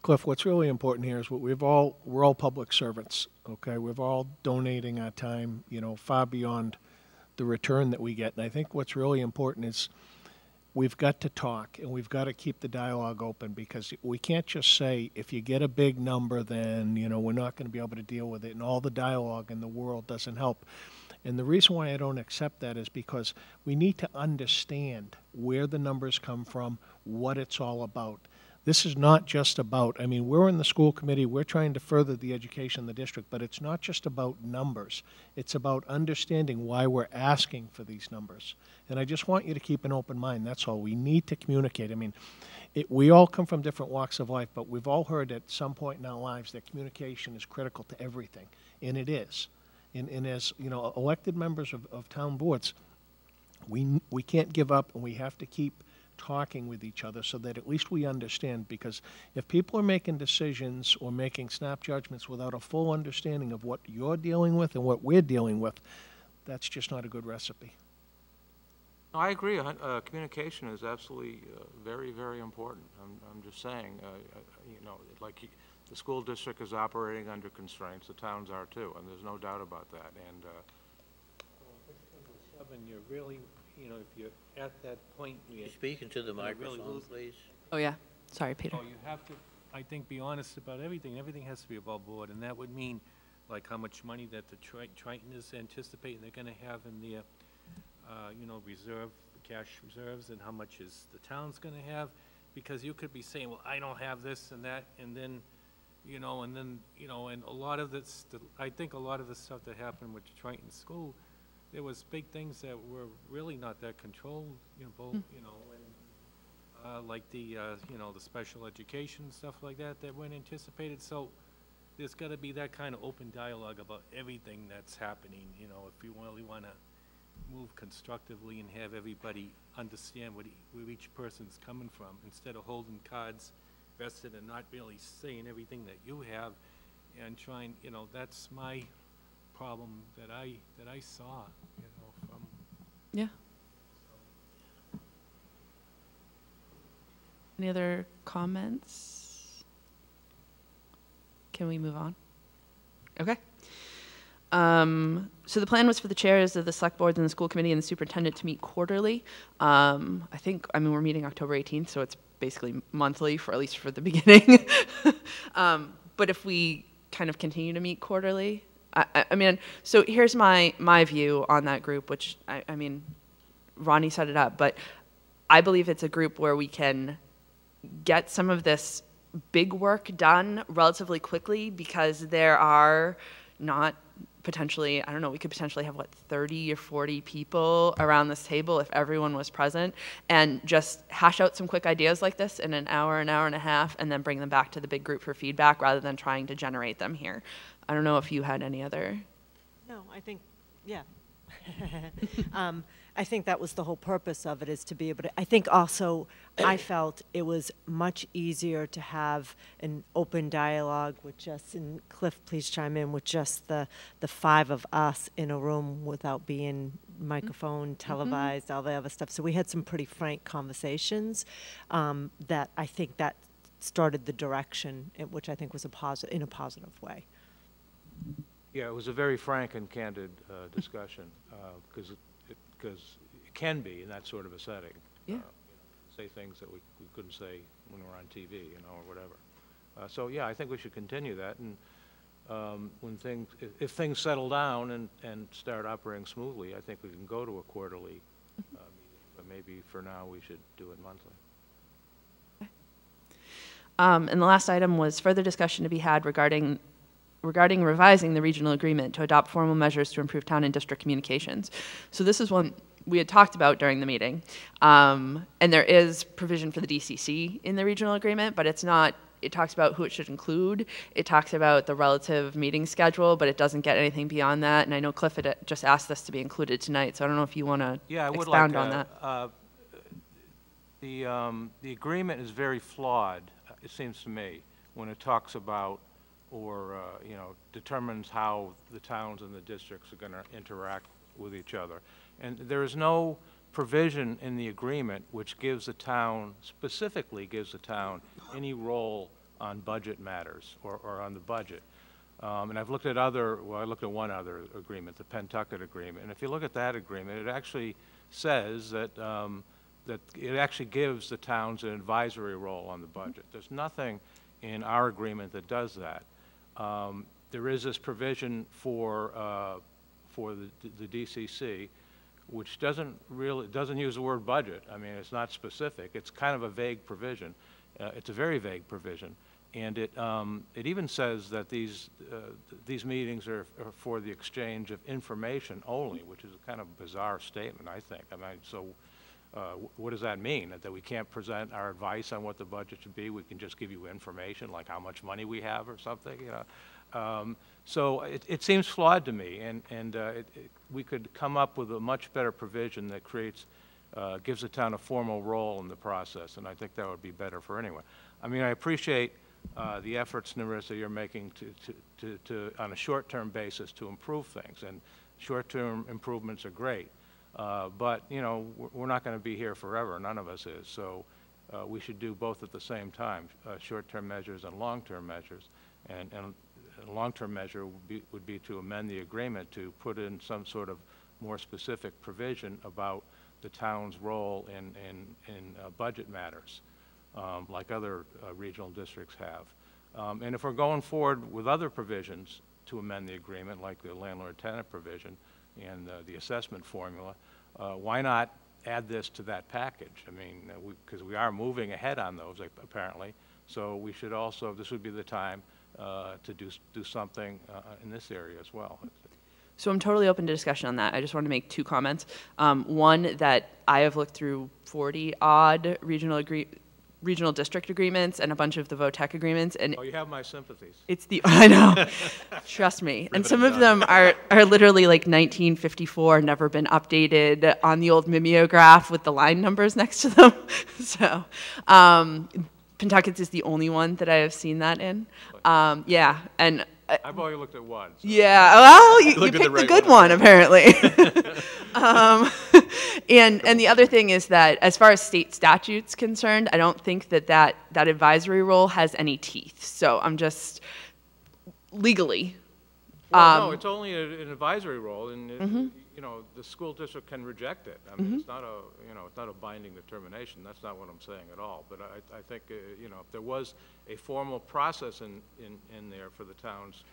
Speaker 8: Cliff, what's really important here is we're all public servants, okay? We're all donating our time, far beyond the return that we get. And I think what's really important is we've got to talk, and we've got to keep the dialogue open, because we can't just say, if you get a big number, then, we're not going to be able to deal with it, and all the dialogue in the world doesn't help. And the reason why I don't accept that is because we need to understand where the numbers come from, what it's all about. This is not just about, we're in the school committee, we're trying to further the education in the district, but it's not just about numbers. It's about understanding why we're asking for these numbers. And I just want you to keep an open mind, that's all. We need to communicate. We all come from different walks of life, but we've all heard at some point in our lives that communication is critical to everything, and it is. And as, elected members of town boards, we can't give up, and we have to keep talking with each other so that at least we understand, because if people are making decisions or making snap judgments without a full understanding of what you're dealing with and what we're dealing with, that's just not a good recipe.
Speaker 3: I agree. Communication is absolutely very, very important. I'm just saying, the school district is operating under constraints. The towns are too, and there's no doubt about that. And
Speaker 7: you're really, if you're at that point,
Speaker 4: You speak into the microphone, please.
Speaker 1: Oh, yeah. Sorry, Peter.
Speaker 7: you have to, I think, be honest about everything. Everything has to be above board, and that would mean, like, how much money that the Triton is anticipating they're going to have in their, reserve, cash reserves, and how much is the town's going to have, because you could be saying, well, I don't have this and that, and then, and a lot of this, I think a lot of the stuff that happened with the Triton School, there was big things that were really not that controlled, like the, the special education and stuff like that weren't anticipated. So there's got to be that kind of open dialogue about everything that's happening, if you really want to move constructively and have everybody understand where each person's coming from, instead of holding cards vested and not really saying everything that you have, and trying, that's my problem that I saw, from.
Speaker 1: Yeah. Any other comments? Can we move on? Okay. So the plan was for the chairs of the select boards and the school committee and the superintendent to meet quarterly. We're meeting October 18th, so it's basically monthly, for at least for the beginning. But if we kind of continue to meet quarterly, so here's my view on that group, which Ronnie set it up, but I believe it's a group where we can get some of this big work done relatively quickly, because there are not potentially, I don't know, we could potentially have, what, 30 or 40 people around this table if everyone was present, and just hash out some quick ideas like this in an hour and a half, and then bring them back to the big group for feedback rather than trying to generate them here. I don't know if you had any other.
Speaker 2: No, I think, yeah. I think that was the whole purpose of it, is to be able to, I think also, I felt it was much easier to have an open dialogue with just, and Cliff, please chime in, with just the five of us in a room without being microphone, televised, all the other stuff. So we had some pretty frank conversations that I think that started the direction, which I think was in a positive way.
Speaker 3: Yeah, it was a very frank and candid discussion, because it can be in that sort of a setting.
Speaker 1: Yeah.
Speaker 3: Say things that we couldn't say when we're on TV, or whatever. So yeah, I think we should continue that, and if things settle down and start operating smoothly, I think we can go to a quarterly meeting, but maybe for now we should do it monthly.
Speaker 1: And the last item was further discussion to be had regarding revising the regional agreement to adopt formal measures to improve town and district communications. So this is one we had talked about during the meeting. And there is provision for the DCC in the regional agreement, but it's not, it talks about who it should include. It talks about the relative meeting schedule, but it doesn't get anything beyond that. And I know Cliff had just asked this to be included tonight, so I don't know if you want to expound on that.
Speaker 3: The agreement is very flawed, it seems to me, when it talks about or determines how the towns and the districts are going to interact with each other. And there is no provision in the agreement which gives the town, specifically gives the town, any role on budget matters or on the budget. And I've looked at I looked at one other agreement, the Pentucket agreement. And if you look at that agreement, it actually says that that it actually gives the towns an advisory role on the budget. There's nothing in our agreement that does that. There is this provision for the DCC, which doesn't use the word budget. I mean, it's not specific. It's kind of a vague provision. It's a very vague provision, and it even says that these meetings are for the exchange of information only, which is a kind of bizarre statement, I think. I mean, so. What does that mean? That we can't present our advice on what the budget should be? We can just give you information, like how much money we have or something, So it seems flawed to me, and we could come up with a much better provision that gives the town a formal role in the process, and I think that would be better for anyone. I mean, I appreciate the efforts, Narissa, you're making to on a short-term basis to improve things, and short-term improvements are great. But, we're not going to be here forever. None of us is. So we should do both at the same time, short-term measures and long-term measures. And a long-term measure would be to amend the agreement to put in some sort of more specific provision about the town's role in budget matters, like other regional districts have. And if we're going forward with other provisions to amend the agreement, like the landlord-tenant provision, and the assessment formula, why not add this to that package? I mean, because we are moving ahead on those, apparently, so we should also, this would be the time to do something in this area as well.
Speaker 1: So I'm totally open to discussion on that. I just want to make two comments. One, that I have looked through 40-odd regional district agreements and a bunch of the VOTEC agreements, and
Speaker 3: you have my sympathies.
Speaker 1: It's I know, trust me. And some of them are literally like 1954, never been updated on the old mimeograph with the line numbers next to them. So Pentucket's is the only one that I have seen that in. Yeah, and
Speaker 3: I've only looked at one. So.
Speaker 1: Yeah, well, you picked the good one, apparently. And the other thing is that as far as state statutes concerned, I don't think that advisory role has any teeth. So I'm just legally.
Speaker 3: Well, no, it's only an advisory role, and the school district can reject it. I mean, it's not a binding determination. That's not what I'm saying at all. But I think if there was a formal process in there for the towns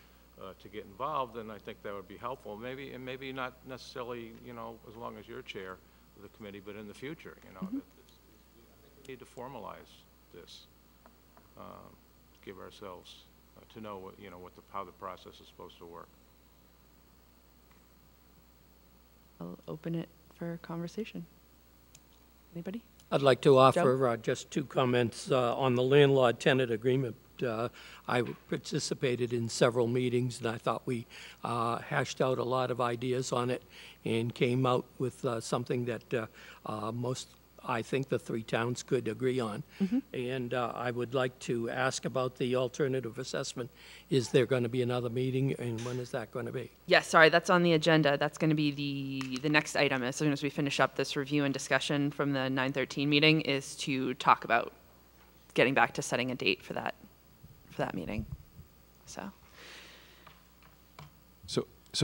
Speaker 3: to get involved, then I think that would be helpful. Maybe not necessarily as long as you're chair of the committee, but in the future, I think we need to formalize this, give ourselves to know how the process is supposed to work.
Speaker 1: I'll open it for conversation. Anybody?
Speaker 6: I'd like to offer just 2 comments on the landlord-tenant agreement. I participated in several meetings, and I thought we hashed out a lot of ideas on it and came out with something that I think the 3 towns could agree on. And I would like to ask about the alternative assessment. Is there going to be another meeting, and when is that going to be?
Speaker 1: Yes, sorry, that's on the agenda. That's going to be the next item. As soon as we finish up this review and discussion from the 9/13 meeting, is to talk about getting back to setting a date for that meeting.
Speaker 12: So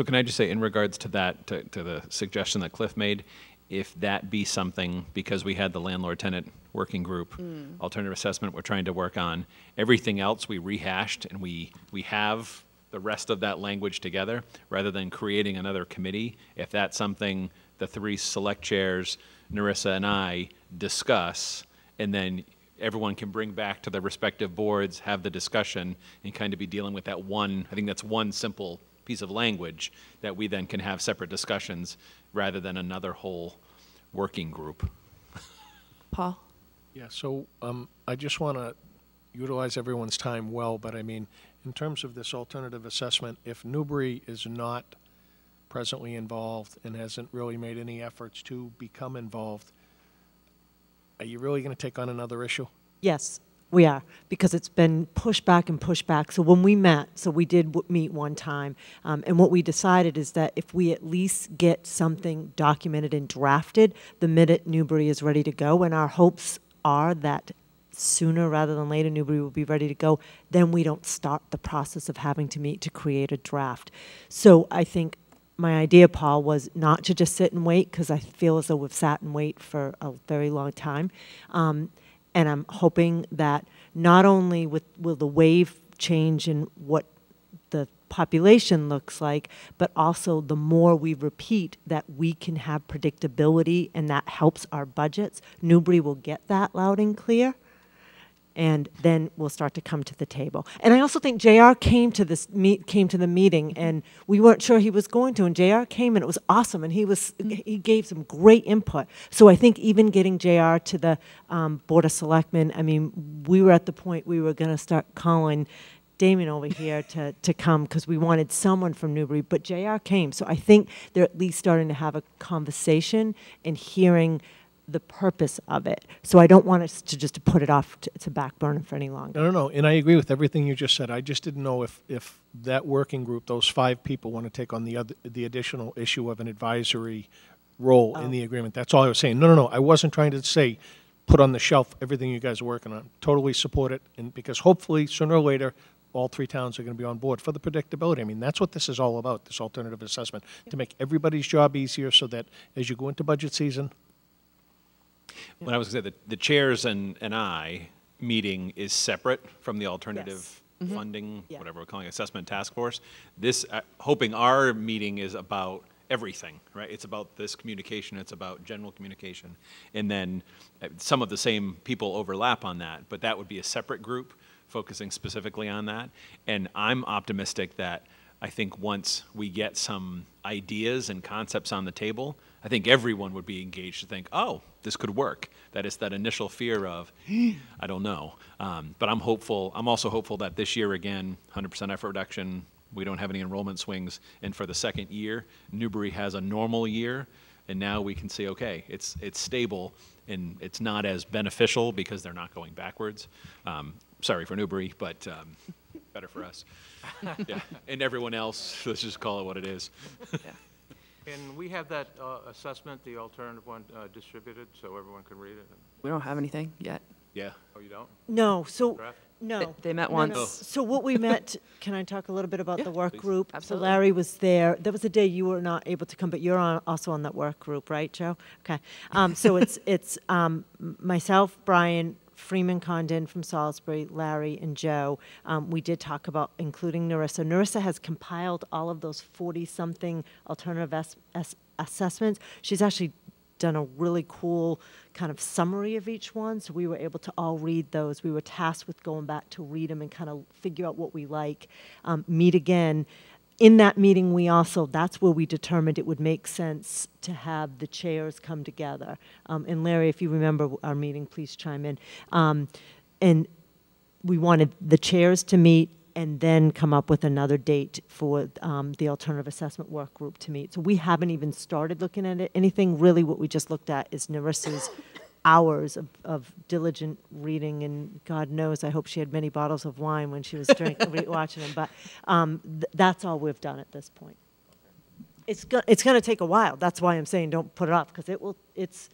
Speaker 12: can I just say, in regards to that, to the suggestion that Cliff made, if that be something, because we had the landlord-tenant working group, alternative assessment we're trying to work on, everything else we rehashed, and we have the rest of that language together, rather than creating another committee. If that's something the 3 select chairs, Narissa and I, discuss, and then everyone can bring back to their respective boards, have the discussion, and kind of be dealing with that one, I think that's one simple piece of language that we then can have separate discussions rather than another whole working group.
Speaker 1: Paul?
Speaker 8: Yeah, so I just want to utilize everyone's time well, but I mean, in terms of this alternative assessment, if Newbury is not presently involved and hasn't really made any efforts to become involved, are you really going to take on another issue?
Speaker 2: Yes, we are, because it's been pushed back and pushed back. So when we met, so we did meet one time, and what we decided is that if we at least get something documented and drafted the minute Newbury is ready to go, and our hopes are that sooner rather than later Newbury will be ready to go, then we don't start the process of having to meet to create a draft. So I think my idea, Paul, was not to just sit and wait, because I feel as though we've sat and wait for a very long time. And I'm hoping that not only will the wave change in what the population looks like, but also the more we repeat that we can have predictability, and that helps our budgets. Newbury will get that loud and clear, and then we'll start to come to the table. And I also think JR came to the meeting, and we weren't sure he was going to, and JR came, and it was awesome, and he gave some great input. So I think even getting JR to the Board of Selectmen, I mean, we were at the point we were going to start calling Damon over here to come, because we wanted someone from Newbury, but JR came. So I think they're at least starting to have a conversation and hearing the purpose of it. So I don't want us to just put it off to back burner for any longer.
Speaker 8: No, and I agree with everything you just said. I just didn't know if that working group, those 5 people, want to take on the additional issue of an advisory role in the agreement. That's all I was saying. No, I wasn't trying to say put on the shelf everything you guys are working on. Totally support it, and because hopefully sooner or later all 3 towns are going to be on board for the predictability. I mean, that's what this is all about, this alternative assessment, to make everybody's job easier so that as you go into budget season.
Speaker 12: When I was going to say, the chairs and I meeting is separate from the alternative funding, whatever we're calling assessment task force. This, hoping our meeting is about everything, right? It's about this communication, it's about general communication. And then some of the same people overlap on that, but that would be a separate group focusing specifically on that. And I'm optimistic that I think once we get some ideas and concepts on the table, I think everyone would be engaged to think, oh, this could work. That is that initial fear of, I don't know. But I'm hopeful. I'm also hopeful that this year, again, 100% effort reduction, we don't have any enrollment swings. And for the second year, Newbury has a normal year. And now we can say, okay, it's stable and it's not as beneficial because they're not going backwards. Sorry for Newbury, but better for us. Yeah. And everyone else, let's just call it what it is.
Speaker 3: And we have that assessment, the alternative one, distributed so everyone can read it?
Speaker 1: We don't have anything yet.
Speaker 12: Yeah.
Speaker 3: Oh, you don't?
Speaker 2: No, so,
Speaker 3: Draft?
Speaker 2: no.
Speaker 1: They met
Speaker 2: No,
Speaker 1: once.
Speaker 2: no. So what we met, can I talk a little bit about the work
Speaker 12: please.
Speaker 2: group?
Speaker 1: Absolutely.
Speaker 2: So Larry was there. There was a day you were not able to come, but you're also on that work group, right, Joe? Okay. So it's myself, Brian, Freeman Condon from Salisbury, Larry, and Joe. We did talk about including Narissa. Narissa has compiled all of those 40-something alternative assessments. She's actually done a really cool kind of summary of each one, so we were able to all read those. We were tasked with going back to read them and kind of figure out what we like, meet again. in that meeting, that's where we determined it would make sense to have the chairs come together. And Larry, if you remember our meeting, please chime in. And we wanted the chairs to meet and then come up with another date for the alternative assessment work group to meet. So we haven't even started looking at it. Anything really, what we just looked at is Narissa's hours of diligent reading, and God knows, I hope she had many bottles of wine when she was watching them. But that's all we've done at this point. It's going to take a while. That's why I'm saying don't put it off, because it's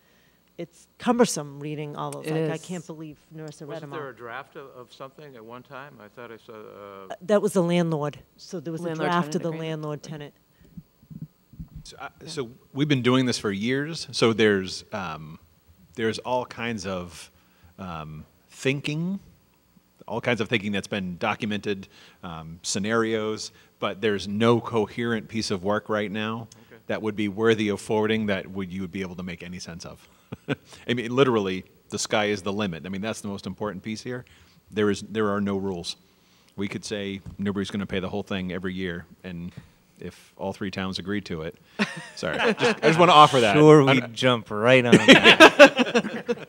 Speaker 2: cumbersome reading all those. I can't believe Narissa read them all.
Speaker 3: Wasn't there a draft of something at one time? I thought I saw.
Speaker 2: That was the landlord. So there was a
Speaker 1: Landlord
Speaker 2: draft of
Speaker 1: tenant
Speaker 2: the
Speaker 1: agreement.
Speaker 2: landlord tenant.
Speaker 12: So we've been doing this for years. So there's all kinds of thinking, that's been documented, scenarios, but there's no coherent piece of work right now that would be worthy of forwarding that you would be able to make any sense of. I mean, literally, the sky is the limit. I mean, that's the most important piece here. There are no rules. We could say Newbury's going to pay the whole thing every year, and if all 3 towns agreed to it. Sorry, I just want to offer that.
Speaker 13: Sure, we jump right on that.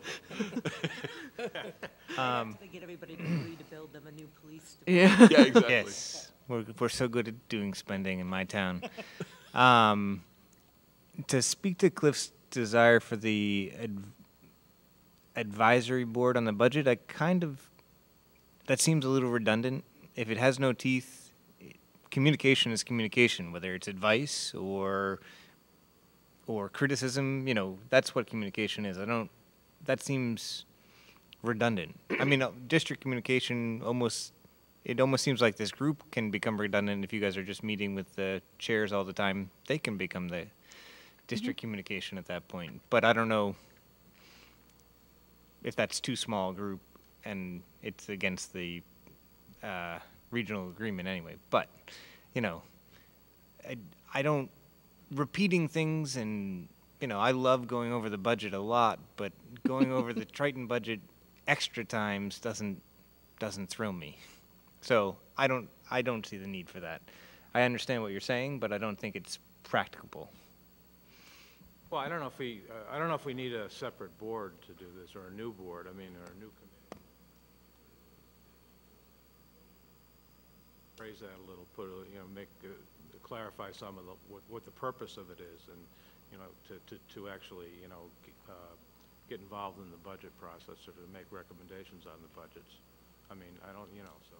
Speaker 2: Get everybody to agree to build them a new police
Speaker 1: Yeah.
Speaker 12: Yeah, exactly.
Speaker 13: Yes, we're so good at doing spending in my town. To speak to Cliff's desire for the advisory board on the budget, that seems a little redundant. If it has no teeth, communication is communication, whether it's advice or criticism. That's what communication is. That seems redundant. I mean, district communication almost seems like this group can become redundant if you guys are just meeting with the chairs all the time. They can become the district communication at that point. But I don't know if that's too small a group, and it's against the regional agreement anyway. But, I don't, repeating things, and, I love going over the budget a lot, but going over the Triton budget extra times doesn't thrill me. So I don't see the need for that. I understand what you're saying, but I don't think it's practicable.
Speaker 3: Well, I don't know if we need a separate board to do this, or a new board. I mean, or a new committee. Phrase that a little, clarify some of what the purpose of it is, and to actually get involved in the budget process, or to make recommendations on the budgets. I mean, I don't, so.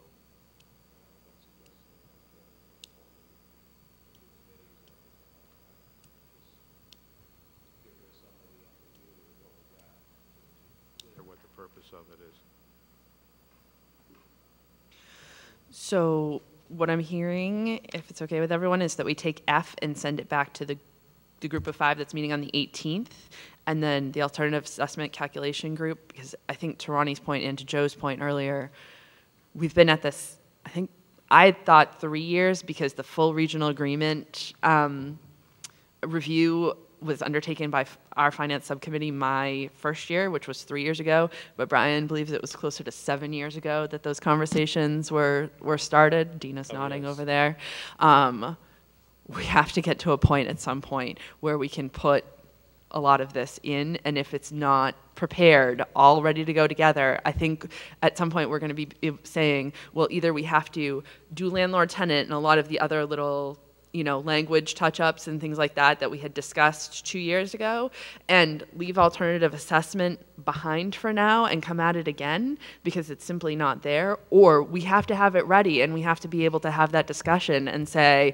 Speaker 3: What the purpose of it is.
Speaker 1: So what I'm hearing, if it's okay with everyone, is that we take F and send it back to the group of 5 that's meeting on the 18th, and then the alternative assessment calculation group, because I think to Ronnie's point and to Joe's point earlier, we've been at this, I thought 3 years, because the full regional agreement review was undertaken by our finance subcommittee my first year, which was 3 years ago, but Brian believes it was closer to 7 years ago that those conversations were started. Dina's nodding over there. We have to get to a point at some point where we can put a lot of this in, and if it's not prepared, all ready to go together, I think at some point we're going to be saying, well, either we have to do landlord tenant and a lot of the other little language touch-ups and things like that we had discussed 2 years ago, and leave alternative assessment behind for now and come at it again because it's simply not there, or we have to have it ready and we have to be able to have that discussion and say,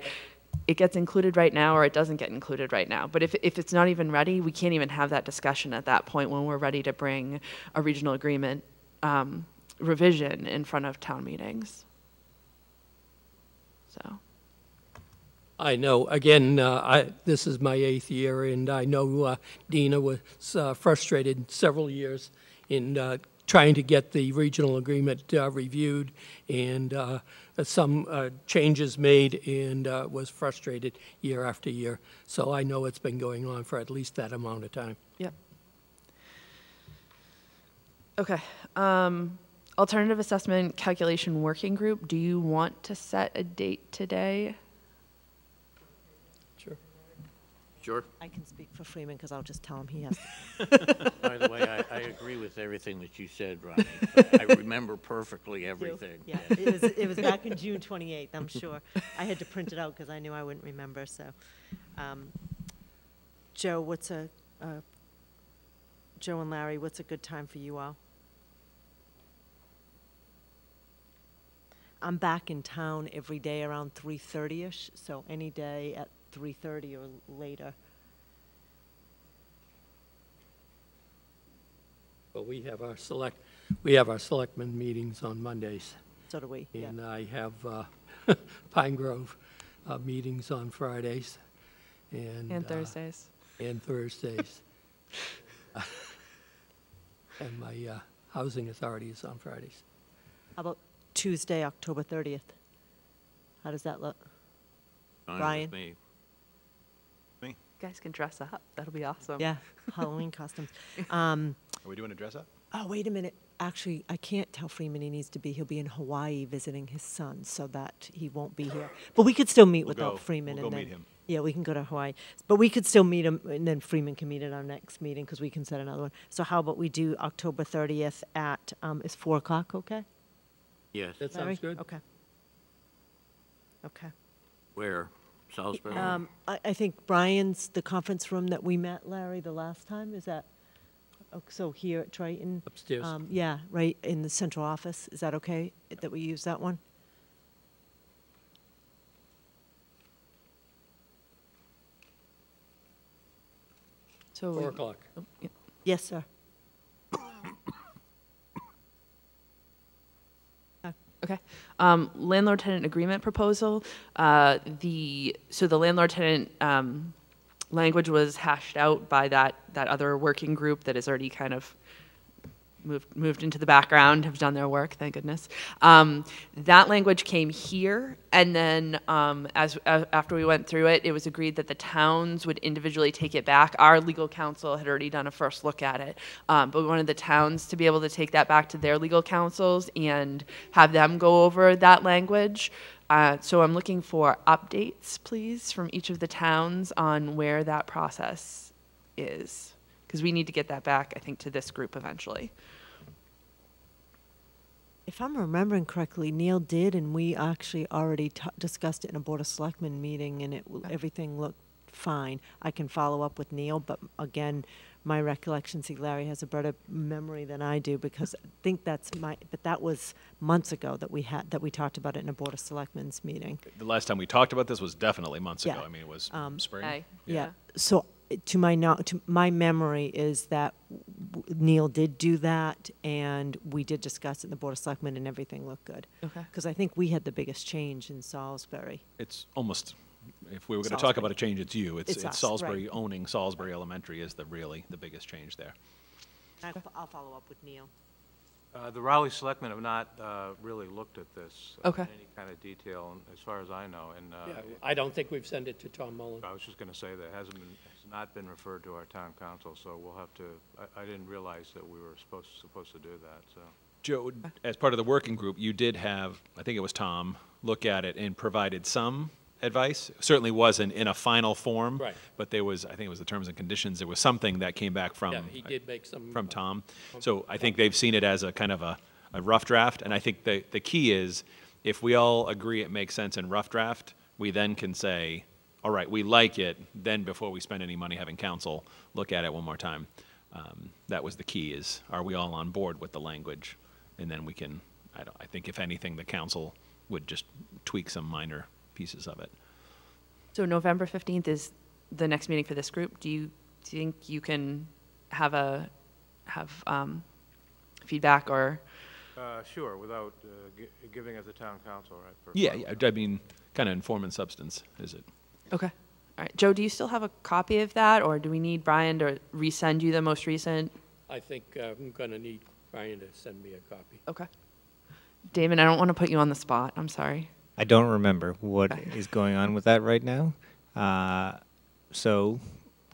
Speaker 1: it gets included right now or it doesn't get included right now. But if it's not even ready, we can't even have that discussion at that point when we're ready to bring a regional agreement revision in front of town meetings. So.
Speaker 6: I know, again, this is my 8th year, and I know Dina was frustrated several years in trying to get the regional agreement reviewed, and some changes made, and was frustrated year after year. So I know it's been going on for at least that amount of time.
Speaker 1: Yep. Okay. Alternative assessment calculation working group, do you want to set a date today?
Speaker 4: Sure.
Speaker 2: I can speak for Freeman because I'll just tell him he has.
Speaker 4: By the way, I agree with everything that you said, Ronnie. I remember perfectly everything.
Speaker 2: Yeah, it was back in June 28th, I'm sure. I had to print it out because I knew I wouldn't remember, so. Joe, Joe and Larry, what's a good time for you all? I'm back in town every day around 3:30ish, so any day at 3:30 or later.
Speaker 6: But we have our selectmen meetings on Mondays.
Speaker 2: So do we, yeah.
Speaker 6: And I have Pine Grove meetings on Fridays.
Speaker 1: And Thursdays.
Speaker 6: And Thursdays. And my housing authority is on Fridays.
Speaker 2: How about Tuesday, October 30th? How does that look?
Speaker 4: Fine
Speaker 2: Brian?
Speaker 4: with me.
Speaker 1: You guys can dress up. That'll be awesome.
Speaker 2: Yeah, Halloween costumes.
Speaker 12: Are we doing a dress up?
Speaker 2: Oh, wait a minute. Actually, I can't tell Freeman he needs to be. He'll be in Hawaii visiting his son, so that he won't be here. But we could still meet without Freeman.
Speaker 12: We'll
Speaker 2: and
Speaker 12: go
Speaker 2: then,
Speaker 12: meet him.
Speaker 2: Yeah, we can go to Hawaii. But we could still meet him, and then Freeman can meet at our next meeting because we can set another one. So how about we do October 30th at, is 4 o'clock okay?
Speaker 4: Yes.
Speaker 6: That
Speaker 2: Larry?
Speaker 6: sounds good.
Speaker 2: Okay. Okay.
Speaker 4: Where? Salisbury?
Speaker 2: I think Brian's, the conference room that we met, Larry, the last time, is that, so here at Triton?
Speaker 6: Upstairs.
Speaker 2: Yeah, right in the central office. Is that okay that we use that one?
Speaker 1: So
Speaker 6: 4 o'clock.
Speaker 2: Yes, sir.
Speaker 1: Okay. Landlord-tenant agreement proposal. So the landlord-tenant language was hashed out by that other working group that has already kind of moved into the background, have done their work, thank goodness. That language came here, and then after we went through it, it was agreed that the towns would individually take it back. Our legal counsel had already done a first look at it, but we wanted the towns to be able to take that back to their legal counsels and have them go over that language. So I'm looking for updates, please, from each of the towns on where that process is, because we need to get that back, I think, to this group eventually.
Speaker 2: If I'm remembering correctly, Neil did, and we actually already discussed it in a Board of Selectmen meeting, and everything looked fine. I can follow up with Neil, but again, my recollection, see, Larry has a better memory than I do, because I think but that was months ago that we talked about it in a Board of Selectmen's meeting.
Speaker 12: The last time we talked about this was definitely months ago.
Speaker 2: Yeah.
Speaker 12: I mean, it was spring.
Speaker 1: Hey.
Speaker 2: Yeah. So to my memory is that Neil did do that, and we did discuss it in the Board of Selectmen, and everything looked good.
Speaker 1: Okay.
Speaker 2: Because I think we had the biggest change in Salisbury.
Speaker 12: It's almost, if we were going to talk
Speaker 2: Salisbury.
Speaker 12: about a change, it's you. It's
Speaker 2: us,
Speaker 12: Salisbury
Speaker 2: right.
Speaker 12: owning Salisbury Elementary is really the biggest change there.
Speaker 2: I'll follow up with Neil.
Speaker 3: The Raleigh Selectmen have not really looked at this
Speaker 1: Okay.
Speaker 3: in any kind of detail, as far as I know. And
Speaker 6: Yeah, I don't think we've sent it to Tom Mullen.
Speaker 3: I was just going to say that has not been referred to our town council, so we'll have to. I didn't realize that we were supposed to do that. So,
Speaker 12: Joe, as part of the working group, you did have, I think it was Tom, look at it and provided some advice. Certainly wasn't in a final form.
Speaker 6: Right.
Speaker 12: But there was, I think it was the terms and conditions, there was something that came back from.
Speaker 6: Yeah, he did make some.
Speaker 12: From Tom. So I think they've seen it as a kind of a rough draft, and I think the key is, if we all agree it makes sense in rough draft, we then can say, all right, we like it, then before we spend any money having council look at it one more time. That was the key, is are we all on board with the language? And then we can, I think if anything, the council would just tweak some minor pieces of it.
Speaker 1: So November 15th is the next meeting for this group. Do you think you can have feedback or?
Speaker 3: sure, without giving it the town council, right?
Speaker 12: Yeah, I mean, kind of in form and substance, is it?
Speaker 1: Okay. All right. Joe, do you still have a copy of that, or do we need Brian to resend you the most recent?
Speaker 6: I think I'm going to need Brian to send me a copy.
Speaker 1: Okay. Damon, I don't want to put you on the spot. I'm sorry.
Speaker 13: I don't remember what is going on with that right now. So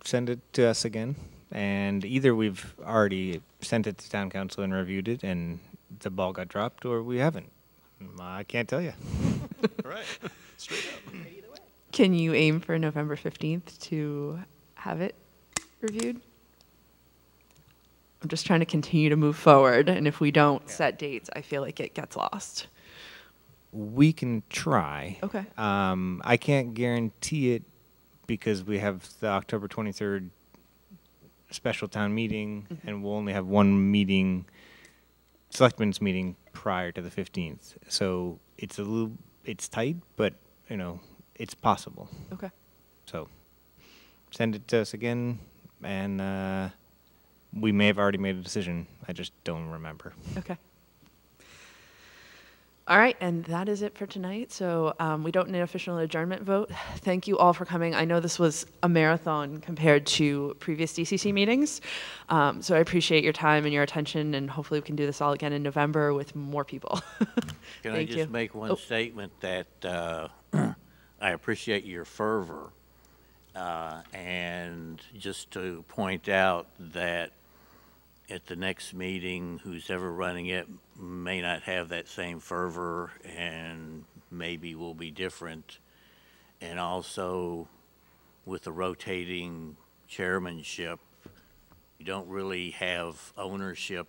Speaker 13: send it to us again. And either we've already sent it to town council and reviewed it and the ball got dropped, or we haven't. I can't tell you.
Speaker 12: All right, straight up.
Speaker 1: Can you aim for November 15th to have it reviewed? I'm just trying to continue to move forward, and if we don't set dates, I feel like it gets lost.
Speaker 13: We can try.
Speaker 1: Okay.
Speaker 13: I can't guarantee it because we have the October 23rd special town meeting, and we'll only have one meeting, selectmen's meeting, prior to the 15th. So it's it's tight, but, you know, it's possible.
Speaker 1: Okay.
Speaker 13: So send it to us again, and we may have already made a decision. I just don't remember.
Speaker 1: Okay. All right, and that is it for tonight. So we don't need an official adjournment vote. Thank you all for coming. I know this was a marathon compared to previous DCC meetings. So I appreciate your time and your attention, and hopefully we can do this all again in November with more people.
Speaker 4: Can I just make one statement that I appreciate your fervor, and just to point out that at the next meeting, who's ever running it may not have that same fervor and maybe will be different. And also with the rotating chairmanship, you don't really have ownership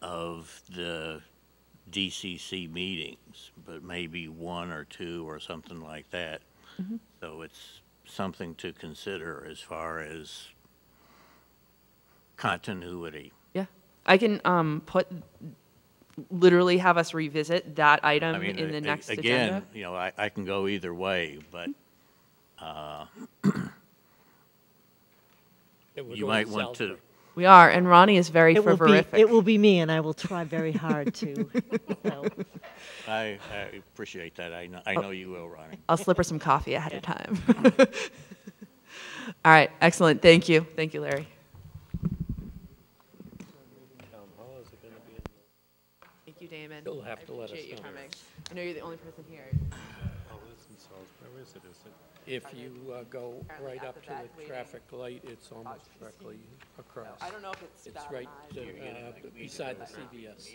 Speaker 4: of the DCC meetings, but maybe one or two or something like that. So it's something to consider as far as continuity.
Speaker 1: Yeah, I can literally have us revisit that item in the next
Speaker 4: again,
Speaker 1: agenda.
Speaker 4: you know, I can go either way, but you might want to.
Speaker 1: We are, and Ronnie is very fervorific.
Speaker 2: It will be me, and I will try very hard to help.
Speaker 4: I appreciate that. I know you will, Ronnie.
Speaker 1: I'll slip her some coffee ahead of time. All right, excellent. Thank you. Thank you, Larry. Thank you, Damon.
Speaker 6: You'll have to let us
Speaker 1: appreciate you
Speaker 6: know.
Speaker 1: coming. I know you're the only person here.
Speaker 7: Oh, this in Salisbury, where is it? Is it?
Speaker 6: If you go right up to the traffic light, it's almost directly across.
Speaker 1: I don't know if it's
Speaker 6: It's
Speaker 1: bad
Speaker 6: right
Speaker 1: on eyes.
Speaker 6: beside the CVS.